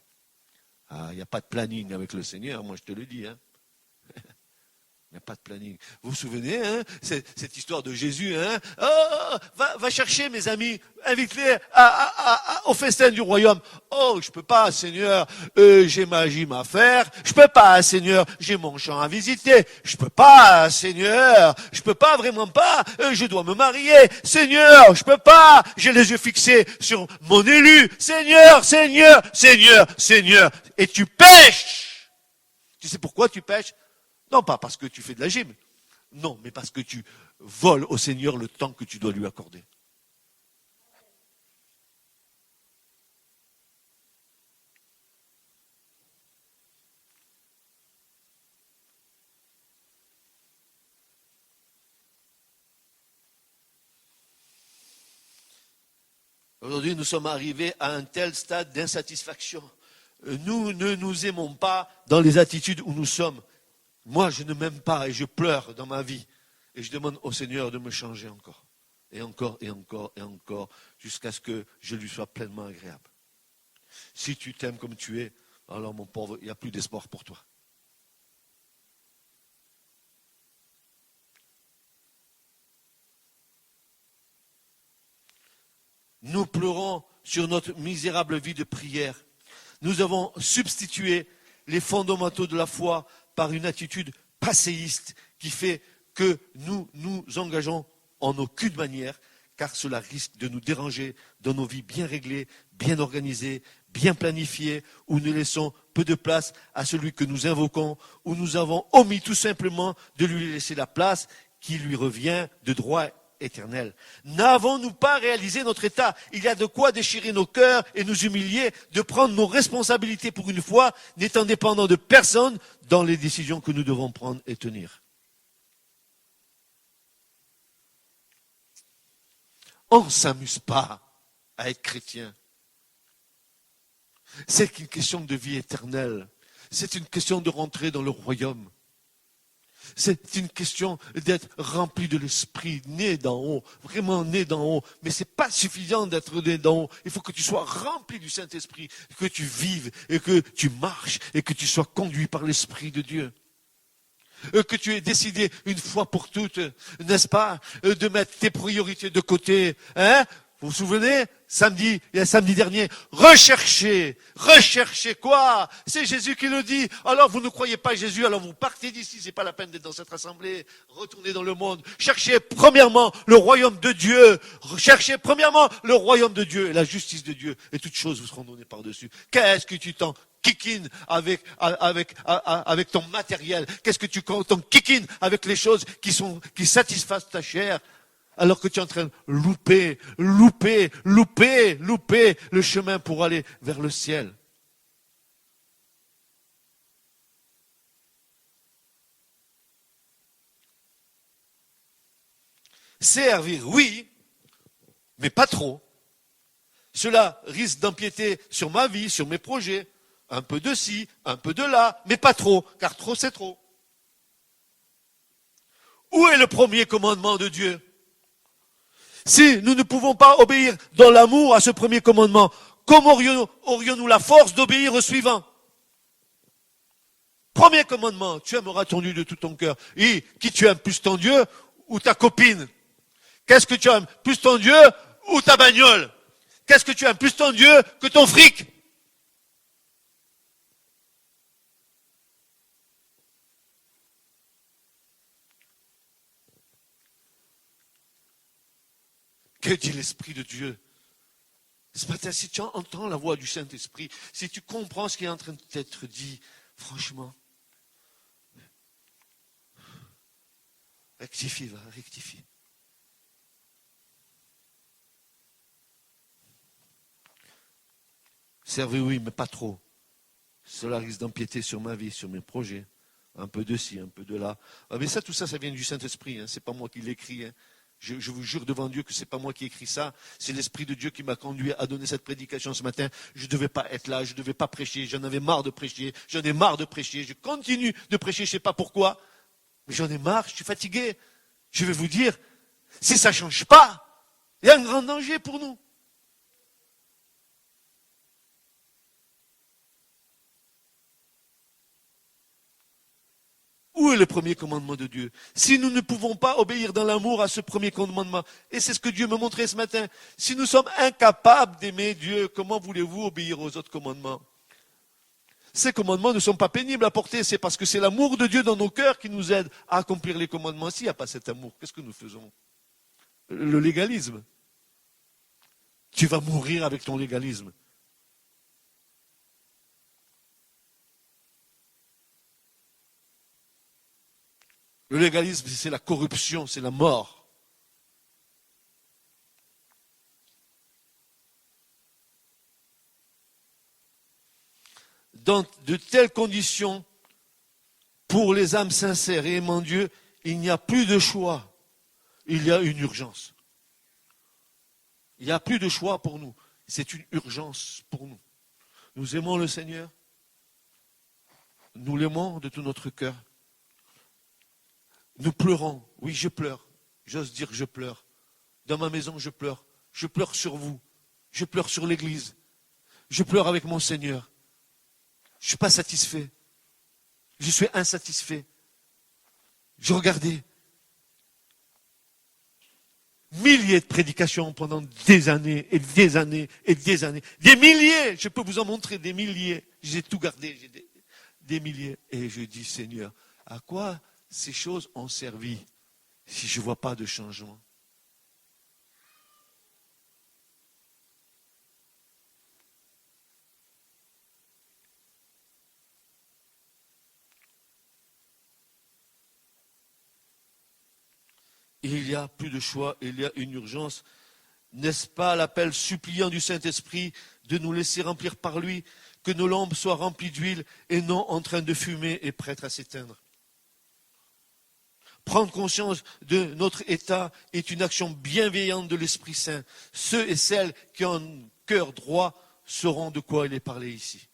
[SPEAKER 2] Ah, il n'y a pas de planning avec le Seigneur, moi je te le dis, hein. Il n'y a pas de planning. Vous vous souvenez, hein, cette histoire de Jésus, hein? Oh, va chercher mes amis, invite-les au festin du royaume. Oh, je peux pas, Seigneur, j'ai ma gym à faire. Je peux pas, Seigneur, j'ai mon champ à visiter. Je peux pas, Seigneur, je peux pas, vraiment pas. Je dois me marier, Seigneur, je peux pas. J'ai les yeux fixés sur mon élu, Seigneur, Seigneur, Seigneur, Seigneur. Et tu pêches. Tu sais pourquoi tu pêches? Non, pas parce que tu fais de la gym. Non, mais parce que tu voles au Seigneur le temps que tu dois lui accorder. Aujourd'hui, nous sommes arrivés à un tel stade d'insatisfaction. Nous ne nous aimons pas dans les attitudes où nous sommes. Moi, je ne m'aime pas et je pleure dans ma vie. Et je demande au Seigneur de me changer encore. Et encore, et encore, et encore, jusqu'à ce que je lui sois pleinement agréable. Si tu t'aimes comme tu es, alors mon pauvre, il n'y a plus d'espoir pour toi. Nous pleurons sur notre misérable vie de prière. Nous avons substitué les fondamentaux de la foi par une attitude passéiste qui fait que nous nous engageons en aucune manière, car cela risque de nous déranger dans nos vies bien réglées, bien organisées, bien planifiées, où nous laissons peu de place à celui que nous invoquons, où nous avons omis tout simplement de lui laisser la place qui lui revient de droit éternel. N'avons-nous pas réalisé notre état? Il y a de quoi déchirer nos cœurs et nous humilier, de prendre nos responsabilités pour une fois, n'étant dépendants de personne dans les décisions que nous devons prendre et tenir. On ne s'amuse pas à être chrétien. C'est une question de vie éternelle. C'est une question de rentrer dans le royaume. C'est une question d'être rempli de l'esprit, né d'en haut, vraiment né d'en haut. Mais ce n'est pas suffisant d'être né d'en haut. Il faut que tu sois rempli du Saint-Esprit, que tu vives et que tu marches et que tu sois conduit par l'Esprit de Dieu. Que tu aies décidé une fois pour toutes, n'est-ce pas, de mettre tes priorités de côté. Hein? Vous vous souvenez, samedi dernier, recherchez quoi? C'est Jésus qui le dit. Alors vous ne croyez pas Jésus, alors vous partez d'ici, c'est pas la peine d'être dans cette assemblée. Retournez dans le monde. Cherchez premièrement le royaume de Dieu. Cherchez premièrement le royaume de Dieu et la justice de Dieu. Et toutes choses vous seront données par-dessus. Qu'est-ce que tu t'en kikines avec ton matériel? Qu'est-ce que tu t'en kikines avec les choses qui satisfassent ta chair? Alors que tu es en train de louper le chemin pour aller vers le ciel. Servir, oui, mais pas trop. Cela risque d'empiéter sur ma vie, sur mes projets. Un peu de ci, un peu de là, mais pas trop, car trop c'est trop. Où est le premier commandement de Dieu? Si nous ne pouvons pas obéir dans l'amour à ce premier commandement, comment aurions-nous la force d'obéir au suivant? Premier commandement, tu aimeras ton Dieu de tout ton cœur. Et qui tu aimes plus, ton Dieu ou ta copine? Qu'est-ce que tu aimes plus, ton Dieu ou ta bagnole? Qu'est-ce que tu aimes plus, ton Dieu que ton fric? Que dit l'Esprit de Dieu? Ce matin, si tu entends la voix du Saint-Esprit, si tu comprends ce qui est en train d'être dit, franchement, rectifie. Servez, oui, mais pas trop. Cela risque d'empiéter sur ma vie, sur mes projets. Un peu de ci, un peu de là. Ah, mais ça, tout ça, ça vient du Saint-Esprit. Hein. C'est pas moi qui l'écris. Hein. Je vous jure devant Dieu que c'est pas moi qui ai écrit ça. C'est l'Esprit de Dieu qui m'a conduit à donner cette prédication ce matin. Je ne devais pas être là, je ne devais pas prêcher. J'en avais marre de prêcher. J'en ai marre de prêcher. Je continue de prêcher, je ne sais pas pourquoi. Mais j'en ai marre, je suis fatigué. Je vais vous dire, si ça ne change pas, il y a un grand danger pour nous. Où est le premier commandement de Dieu? Si nous ne pouvons pas obéir dans l'amour à ce premier commandement, et c'est ce que Dieu me montrait ce matin, si nous sommes incapables d'aimer Dieu, comment voulez-vous obéir aux autres commandements? Ces commandements ne sont pas pénibles à porter, c'est parce que c'est l'amour de Dieu dans nos cœurs qui nous aide à accomplir les commandements. S'il n'y a pas cet amour, qu'est-ce que nous faisons? Le légalisme. Tu vas mourir avec ton légalisme. Le légalisme, c'est la corruption, c'est la mort. Dans de telles conditions, pour les âmes sincères et aimant Dieu, il n'y a plus de choix. Il y a une urgence. Il n'y a plus de choix pour nous. C'est une urgence pour nous. Nous aimons le Seigneur. Nous l'aimons de tout notre cœur. Nous pleurons. Oui, je pleure. J'ose dire que je pleure. Dans ma maison, je pleure. Je pleure sur vous. Je pleure sur l'Église. Je pleure avec mon Seigneur. Je ne suis pas satisfait. Je suis insatisfait. Je regardais milliers de prédications pendant des années et des années et des années. Des milliers, je peux vous en montrer des milliers. J'ai tout gardé, j'ai des milliers. Et je dis, Seigneur, à quoi ces choses ont servi si je ne vois pas de changement? il y a plus de choix, il y a une urgence. N'est-ce pas l'appel suppliant du Saint-Esprit de nous laisser remplir par lui, que nos lampes soient remplies d'huile et non en train de fumer et prêtes à s'éteindre? Prendre conscience de notre état est une action bienveillante de l'Esprit Saint. Ceux et celles qui ont un cœur droit sauront de quoi il est parlé ici.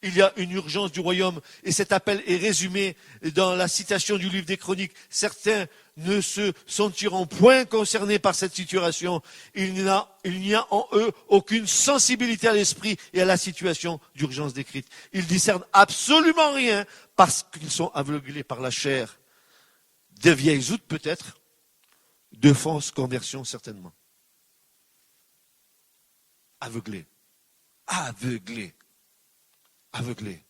[SPEAKER 2] Il y a une urgence du royaume et cet appel est résumé dans la citation du livre des Chroniques. Certains ne se sentiront point concernés par cette situation. Il n'y a en eux aucune sensibilité à l'esprit et à la situation d'urgence décrite. Ils discernent absolument rien parce qu'ils sont aveuglés par la chair. Des vieilles outres peut-être, de fausses conversions certainement. Aveuglés. Aveuglés. Aveuglés.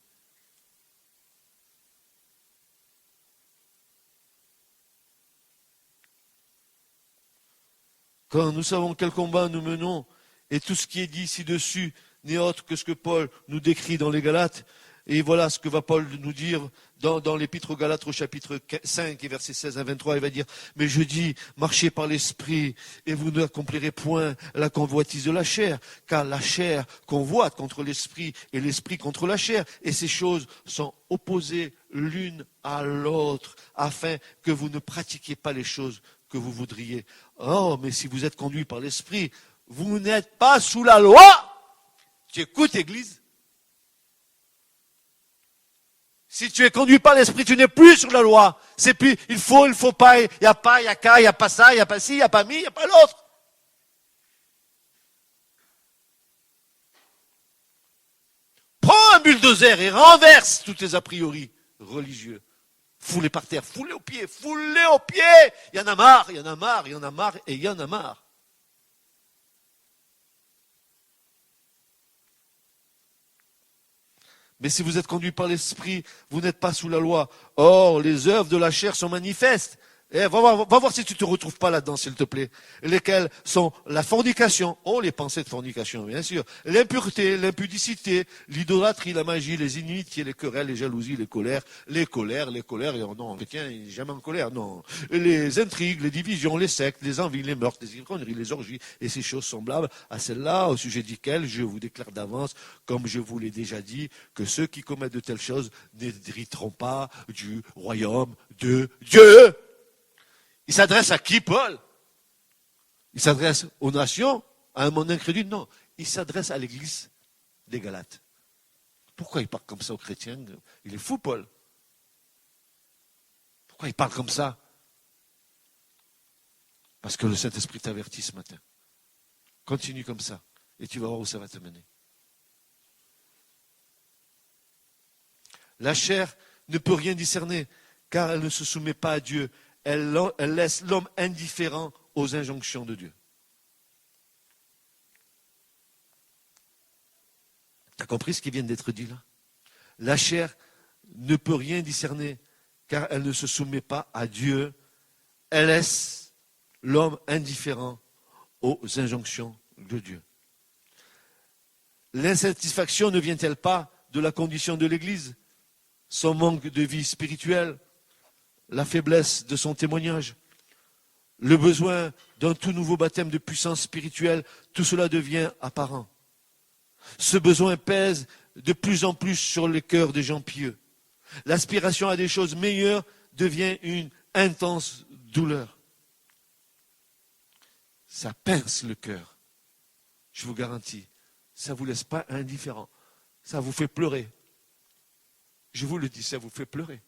[SPEAKER 2] Quand nous savons quel combat nous menons, et tout ce qui est dit ci-dessus n'est autre que ce que Paul nous décrit dans les Galates, et voilà ce que va Paul nous dire dans l'épître aux Galates au chapitre 5 et versets 16 à 23, il va dire, mais je dis, marchez par l'esprit, et vous n'accomplirez point la convoitise de la chair, car la chair convoite contre l'esprit, et l'esprit contre la chair, et ces choses sont opposées l'une à l'autre, afin que vous ne pratiquiez pas les choses que vous voudriez. Oh, mais si vous êtes conduit par l'esprit, vous n'êtes pas sous la loi. Tu écoutes, Église? Si tu es conduit par l'esprit, tu n'es plus sur la loi. C'est plus, il faut pas, il n'y a pas, il n'y a qu'à, il n'y a pas ça, il n'y a pas ci, il n'y a pas mi, il n'y a pas l'autre. Prends un bulldozer et renverse tous tes a priori religieux. Foule-les par terre, foule-les aux pieds, foule-les aux pieds. Il y en a marre, il y en a marre, il y en a marre et il y en a marre. Mais si vous êtes conduit par l'esprit, vous n'êtes pas sous la loi. Or, les œuvres de la chair sont manifestes. Va voir si tu ne te retrouves pas là-dedans, s'il te plaît. Lesquelles sont la fornication, les pensées de fornication, bien sûr, l'impureté, l'impudicité, l'idolâtrie, la magie, les inimitiés, les querelles, les jalousies, les colères, et non, chrétien, il n'est jamais en colère, non. Les intrigues, les divisions, les sectes, les envies, les meurtres, les ivrogneries, les orgies, et ces choses semblables à celles-là, au sujet desquelles je vous déclare d'avance, comme je vous l'ai déjà dit, que ceux qui commettent de telles choses n'hériteront pas du royaume de Dieu. Il s'adresse à qui, Paul? Il s'adresse aux nations, à un monde incrédule? Non, il s'adresse à l'église des Galates. Pourquoi il parle comme ça aux chrétiens? Il est fou, Paul. Pourquoi il parle comme ça? Parce que le Saint-Esprit t'avertit ce matin. Continue comme ça, et tu vas voir où ça va te mener. La chair ne peut rien discerner, car elle ne se soumet pas à Dieu. Elle laisse l'homme indifférent aux injonctions de Dieu. Tu as compris ce qui vient d'être dit là? La chair ne peut rien discerner, car elle ne se soumet pas à Dieu. Elle laisse l'homme indifférent aux injonctions de Dieu. L'insatisfaction ne vient-elle pas de la condition de l'Église? Son manque de vie spirituelle? La faiblesse de son témoignage, le besoin d'un tout nouveau baptême de puissance spirituelle, tout cela devient apparent. Ce besoin pèse de plus en plus sur les cœurs des gens pieux. L'aspiration à des choses meilleures devient une intense douleur. Ça pince le cœur, je vous garantis. Ça ne vous laisse pas indifférent. Ça vous fait pleurer. Je vous le dis, ça vous fait pleurer.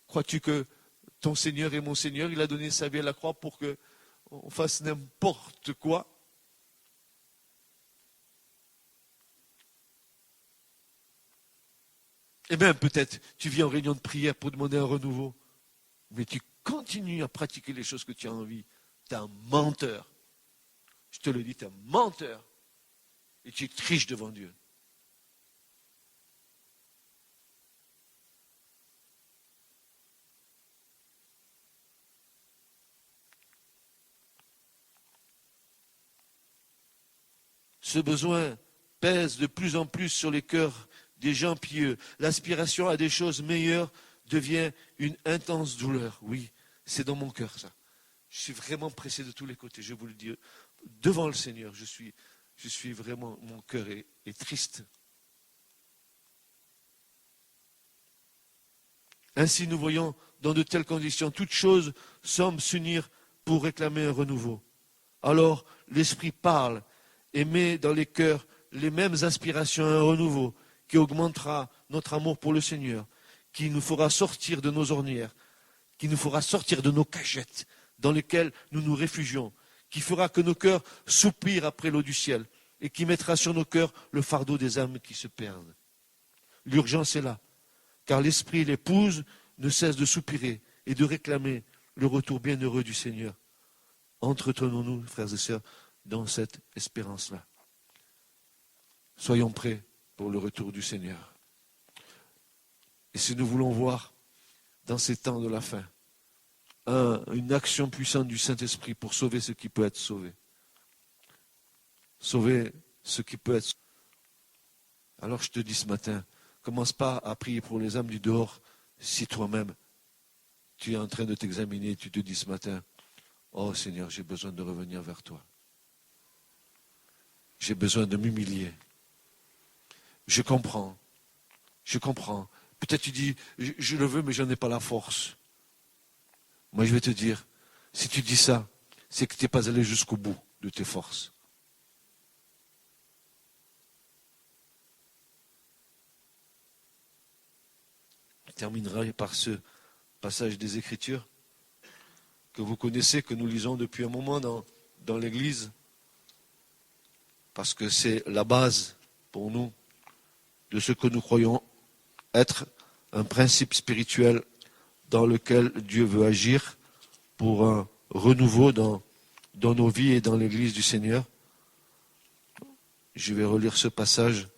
[SPEAKER 2] Crois-tu que ton Seigneur est mon Seigneur? Il a donné sa vie à la croix pour qu'on fasse n'importe quoi? Et même peut-être, tu viens en réunion de prière pour demander un renouveau, mais tu continues à pratiquer les choses que tu as envie. Tu es un menteur. Je te le dis, tu es un menteur. Et tu triches devant Dieu. Ce besoin pèse de plus en plus sur les cœurs des gens pieux. L'aspiration à des choses meilleures devient une intense douleur. Oui, c'est dans mon cœur ça. Je suis vraiment pressé de tous les côtés, je vous le dis. Devant le Seigneur, je suis vraiment, mon cœur est triste. Ainsi, nous voyons, dans de telles conditions, toutes choses semblent s'unir pour réclamer un renouveau. Alors, l'Esprit parle et met dans les cœurs les mêmes aspirations à un renouveau qui augmentera notre amour pour le Seigneur, qui nous fera sortir de nos ornières, qui nous fera sortir de nos cagettes dans lesquelles nous nous réfugions, qui fera que nos cœurs soupirent après l'eau du ciel et qui mettra sur nos cœurs le fardeau des âmes qui se perdent. L'urgence est là, car l'Esprit et l'épouse ne cessent de soupirer et de réclamer le retour bienheureux du Seigneur. Entretenons-nous, frères et sœurs, dans cette espérance-là. Soyons prêts pour le retour du Seigneur. Et si nous voulons voir, dans ces temps de la fin, une action puissante du Saint-Esprit pour sauver ce qui peut être sauvé. Sauver ce qui peut être sauvé. Alors je te dis ce matin, commence pas à prier pour les âmes du dehors si toi-même tu es en train de t'examiner, tu te dis ce matin, oh Seigneur, j'ai besoin de revenir vers toi. J'ai besoin de m'humilier. Je comprends. Peut-être tu dis, je le veux, mais je n'en ai pas la force. Moi, je vais te dire, si tu dis ça, c'est que tu n'es pas allé jusqu'au bout de tes forces. Je terminerai par ce passage des Écritures que vous connaissez, que nous lisons depuis un moment dans l'Église, parce que c'est la base pour nous de ce que nous croyons être un principe spirituel dans lequel Dieu veut agir pour un renouveau dans nos vies et dans l'Église du Seigneur. Je vais relire ce passage.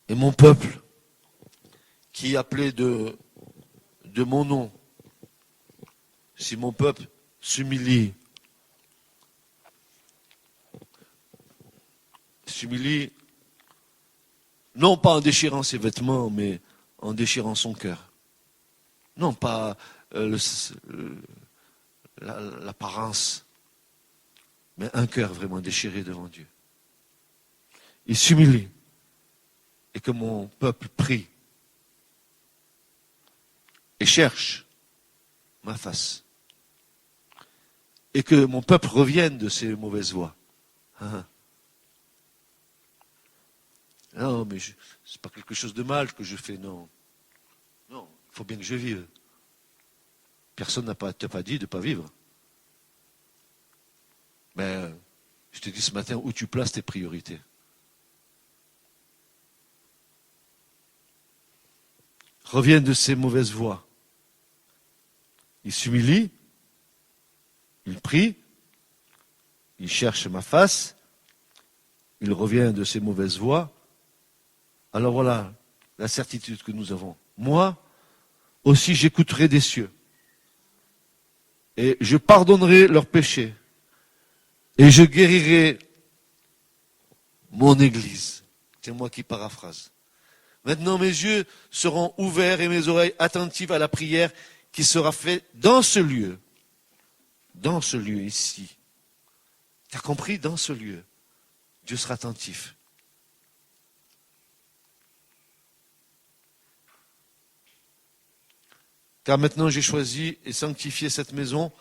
[SPEAKER 2] Et mon peuple, qui est appelé de mon nom, si mon peuple s'humilie, non pas en déchirant ses vêtements, mais en déchirant son cœur. Non pas l'apparence, mais un cœur vraiment déchiré devant Dieu. Il s'humilie et que mon peuple prie et cherche ma face. Et que mon peuple revienne de ses mauvaises voies. Non, mais c'est pas quelque chose de mal que je fais, non. Non, il faut bien que je vive. Personne t'a pas dit de ne pas vivre. Mais je te dis ce matin où tu places tes priorités. Revienne de ses mauvaises voies. Il s'humilie, il prie, il cherche ma face, il revient de ses mauvaises voies. Alors voilà la certitude que nous avons. Moi aussi j'écouterai des cieux et je pardonnerai leurs péchés et je guérirai mon Église. C'est moi qui paraphrase. Maintenant mes yeux seront ouverts et mes oreilles attentives à la prière qui sera faite dans ce lieu ici. Tu as compris? Dans ce lieu, Dieu sera attentif. Car maintenant j'ai choisi et sanctifié cette maison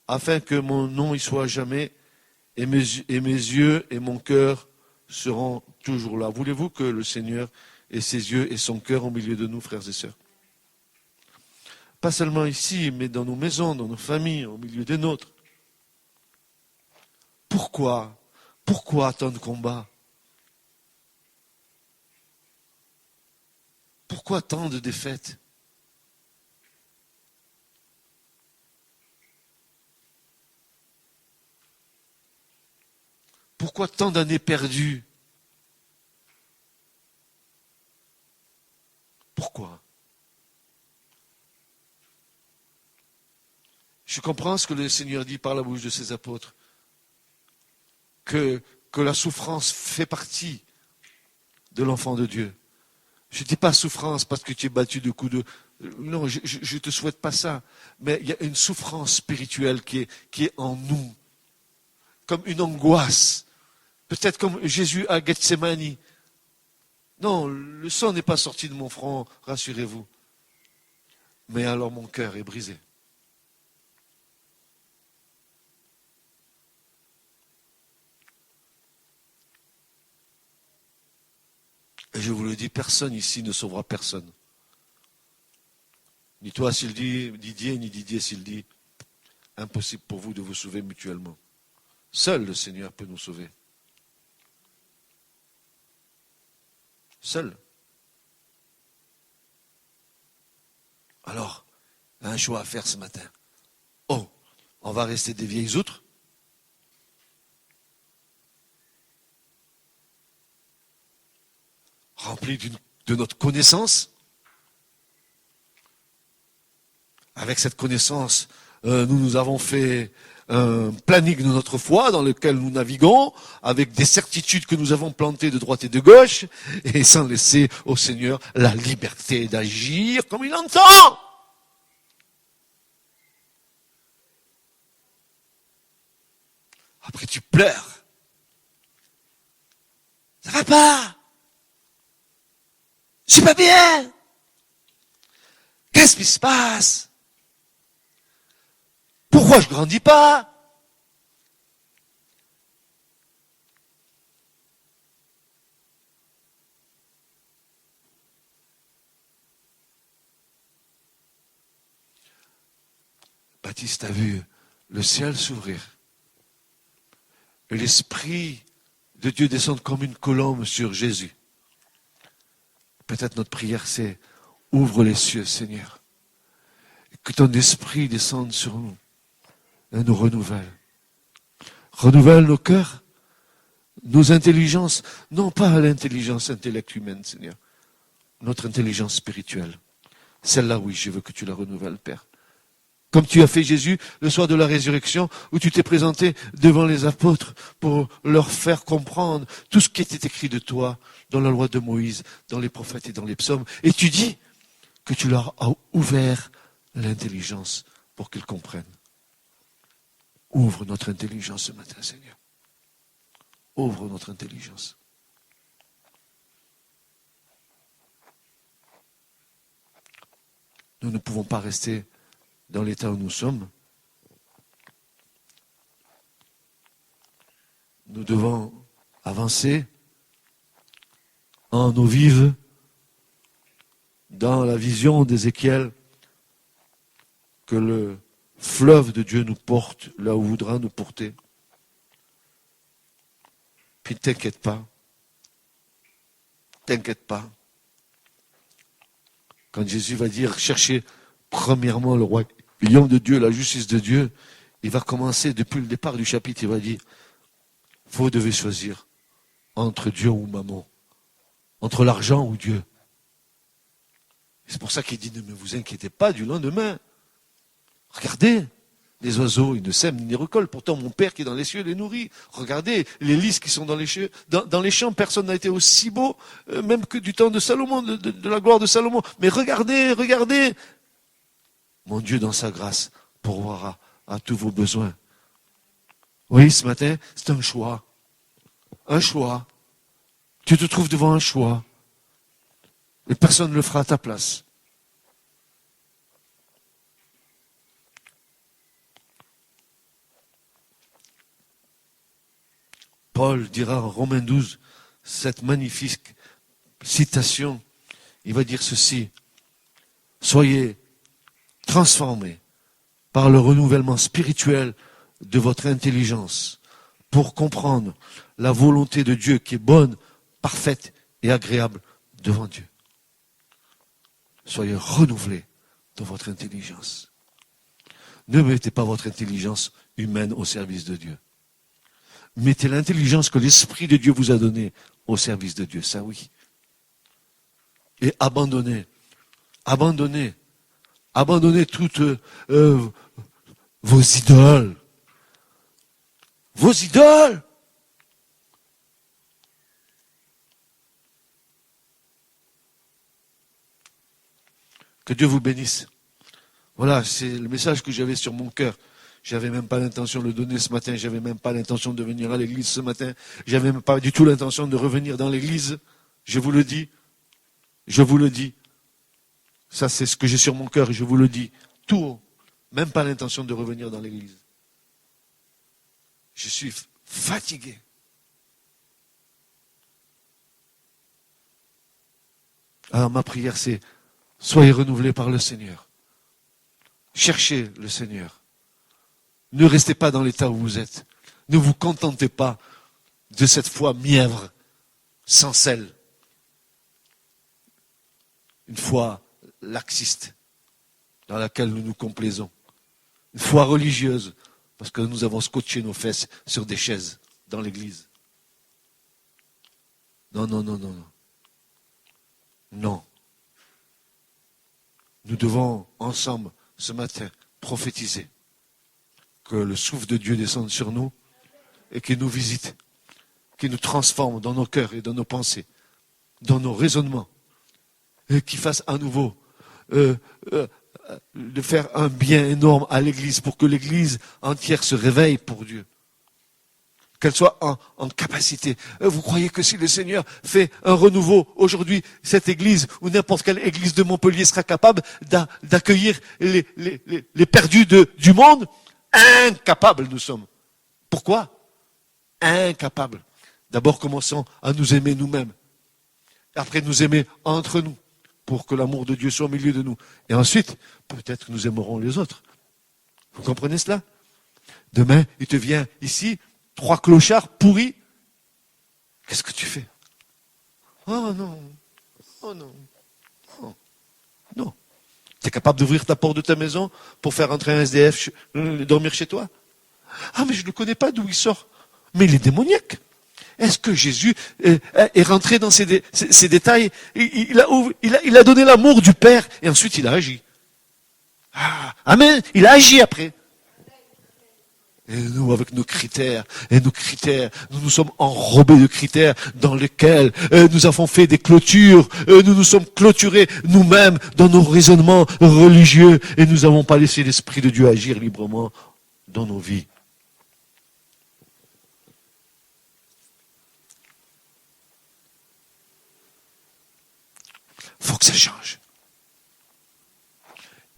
[SPEAKER 2] afin que mon nom y soit jamais et mes yeux et mon cœur seront toujours là. Voulez-vous que le Seigneur ait ses yeux et son cœur au milieu de nous, frères et sœurs? Pas seulement ici, mais dans nos maisons, dans nos familles, au milieu des nôtres. Pourquoi tant de combats? Pourquoi tant de défaites? Pourquoi tant d'années perdues? Pourquoi? Je comprends ce que le Seigneur dit par la bouche de ses apôtres. Que la souffrance fait partie de l'enfant de Dieu. Je ne dis pas souffrance parce que tu es battu de coups de... Non, je ne te souhaite pas ça. Mais il y a une souffrance spirituelle qui est en nous. Comme une angoisse. Peut-être comme Jésus à Gethsémani. Non, le sang n'est pas sorti de mon front, rassurez-vous. Mais alors mon cœur est brisé. Et je vous le dis, personne ici ne sauvera personne. Ni toi s'il dit Didier, ni Didier s'il dit. Impossible pour vous de vous sauver mutuellement. Seul le Seigneur peut nous sauver. Seul. Alors, un choix à faire ce matin. Oh, on va rester des vieilles outres? Remplis de notre connaissance. Avec cette connaissance, nous avons fait un planning de notre foi dans lequel nous naviguons, avec des certitudes que nous avons plantées de droite et de gauche, et sans laisser au Seigneur la liberté d'agir comme il entend. Après tu pleures. Ça va pas. Je suis pas bien. Qu'est-ce qui se passe? Pourquoi je grandis pas? Baptiste a vu le ciel s'ouvrir et l'Esprit de Dieu descendre comme une colombe sur Jésus. Peut-être notre prière c'est ouvre les cieux, Seigneur, et que ton esprit descende sur nous et nous renouvelle. Renouvelle nos cœurs, nos intelligences, non pas l'intelligence intellectuelle humaine, Seigneur, notre intelligence spirituelle. Celle-là, oui, je veux que tu la renouvelles, Père. Comme tu as fait Jésus le soir de la résurrection, où tu t'es présenté devant les apôtres pour leur faire comprendre tout ce qui était écrit de toi dans la loi de Moïse, dans les prophètes et dans les psaumes. Et tu dis que tu leur as ouvert l'intelligence pour qu'ils comprennent. Ouvre notre intelligence ce matin, Seigneur. Ouvre notre intelligence. Nous ne pouvons pas rester dans l'état où nous sommes. Nous devons avancer en eau vive dans la vision d'Ézéchiel que le fleuve de Dieu nous porte là où voudra nous porter. Puis t'inquiète pas. T'inquiète pas. Quand Jésus va dire cherchez premièrement le royaume de Dieu, la justice de Dieu, il va commencer depuis le départ du chapitre, il va dire vous devez choisir entre Dieu ou Mammon, entre l'argent ou Dieu. C'est pour ça qu'il dit ne vous inquiétez pas du lendemain. Regardez, les oiseaux, ils ne sèment ni ne récoltent. Pourtant, mon Père qui est dans les cieux les nourrit. Regardez, les lys qui sont dans les cieux, dans les champs, personne n'a été aussi beau, même que du temps de Salomon, de la gloire de Salomon. Mais regardez, regardez. Mon Dieu, dans sa grâce, pourvoira à tous vos besoins. Oui, ce matin, c'est un choix. Un choix. Tu te trouves devant un choix. Et personne ne le fera à ta place. Paul dira en Romains 12, cette magnifique citation, il va dire ceci, soyez transformés par le renouvellement spirituel de votre intelligence pour comprendre la volonté de Dieu qui est bonne, parfaite et agréable devant Dieu. Soyez renouvelés dans votre intelligence. Ne mettez pas votre intelligence humaine au service de Dieu. Mettez l'intelligence que l'Esprit de Dieu vous a donnée au service de Dieu, ça oui. Et abandonnez toute vos idoles. Vos idoles. Que Dieu vous bénisse. Voilà, c'est le message que j'avais sur mon cœur. J'avais même pas l'intention de le donner ce matin. J'avais même pas l'intention de venir à l'église ce matin. J'avais même pas du tout l'intention de revenir dans l'église. Je vous le dis. Je vous le dis. Ça, c'est ce que j'ai sur mon cœur et je vous le dis. Tout haut. Même pas l'intention de revenir dans l'église. Je suis fatigué. Alors ma prière, c'est soyez renouvelés par le Seigneur. Cherchez le Seigneur. Ne restez pas dans l'état où vous êtes. Ne vous contentez pas de cette foi mièvre, sans sel. Une foi laxiste, dans laquelle nous nous complaisons. Une foi religieuse, parce que nous avons scotché nos fesses sur des chaises dans l'église. Non, non, non, non, non. Non. Nous devons ensemble, ce matin, prophétiser que le souffle de Dieu descende sur nous et qu'il nous visite, qu'il nous transforme dans nos cœurs et dans nos pensées, dans nos raisonnements, et qu'il fasse à nouveau de faire un bien énorme à l'Église pour que l'Église entière se réveille pour Dieu. Qu'elle soit en capacité. Vous croyez que si le Seigneur fait un renouveau aujourd'hui, cette église ou n'importe quelle église de Montpellier sera capable d'accueillir les perdus du monde? Incapables nous sommes. Pourquoi? Incapables. D'abord commençons à nous aimer nous-mêmes. Après nous aimer entre nous pour que l'amour de Dieu soit au milieu de nous. Et ensuite, peut-être que nous aimerons les autres. Vous comprenez cela? Demain, il te vient ici 3 clochards pourris. Qu'est-ce que tu fais? Oh non. Oh non. Oh. Non. Tu es capable d'ouvrir ta porte de ta maison pour faire entrer un SDF dormir chez toi? Ah, mais je ne connais pas d'où il sort. Mais il est démoniaque. Est-ce que Jésus est rentré dans ces détails? Il a donné l'amour du Père et ensuite il a agi. Ah, amen. Il a agi après. Et nous, avec nos critères, nous nous sommes enrobés de critères dans lesquels nous avons fait des clôtures, nous nous sommes clôturés nous-mêmes dans nos raisonnements religieux et nous n'avons pas laissé l'Esprit de Dieu agir librement dans nos vies. Il faut que ça change.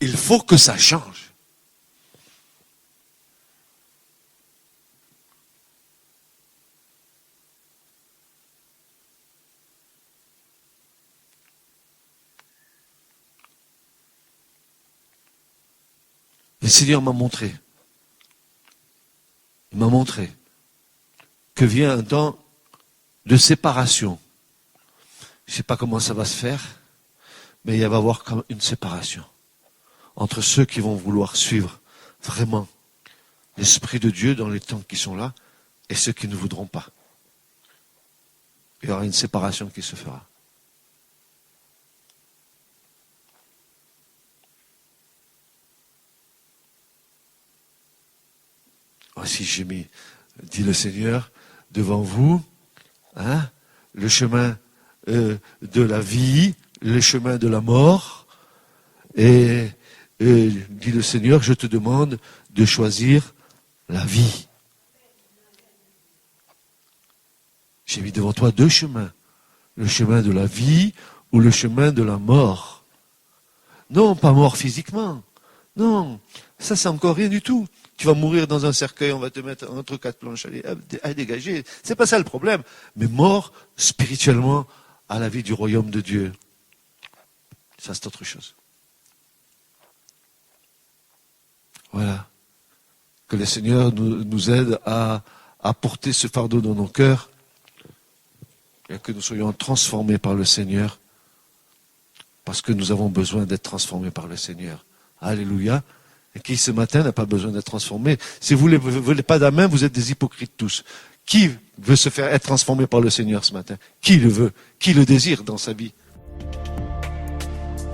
[SPEAKER 2] Il faut que ça change. Le Seigneur m'a montré, il m'a montré que vient un temps de séparation. Je ne sais pas comment ça va se faire, mais il va y avoir comme une séparation entre ceux qui vont vouloir suivre vraiment l'Esprit de Dieu dans les temps qui sont là et ceux qui ne voudront pas. Il y aura une séparation qui se fera. Voici, j'ai mis, dit le Seigneur, devant vous, le chemin de la vie, le chemin de la mort. Et dit le Seigneur, je te demande de choisir la vie. J'ai mis devant toi 2 chemins. Le chemin de la vie ou le chemin de la mort. Non, pas mort physiquement. Non, ça c'est encore rien du tout. Tu vas mourir dans un cercueil, on va te mettre entre 4 planches à dégager. C'est pas ça le problème. Mais mort spirituellement à la vie du royaume de Dieu. Ça c'est autre chose. Voilà. Que le Seigneur nous aide à porter ce fardeau dans nos cœurs et que nous soyons transformés par le Seigneur parce que nous avons besoin d'être transformés par le Seigneur. Alléluia. Et qui ce matin n'a pas besoin d'être transformé? Si vous ne voulez pas d'amen, vous êtes des hypocrites tous. Qui veut se faire être transformé par le Seigneur ce matin? Qui le veut? Qui le désire dans sa vie?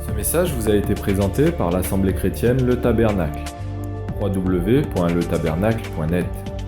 [SPEAKER 1] Ce message vous a été présenté par l'Assemblée chrétienne Le Tabernacle. www.letabernacle.net.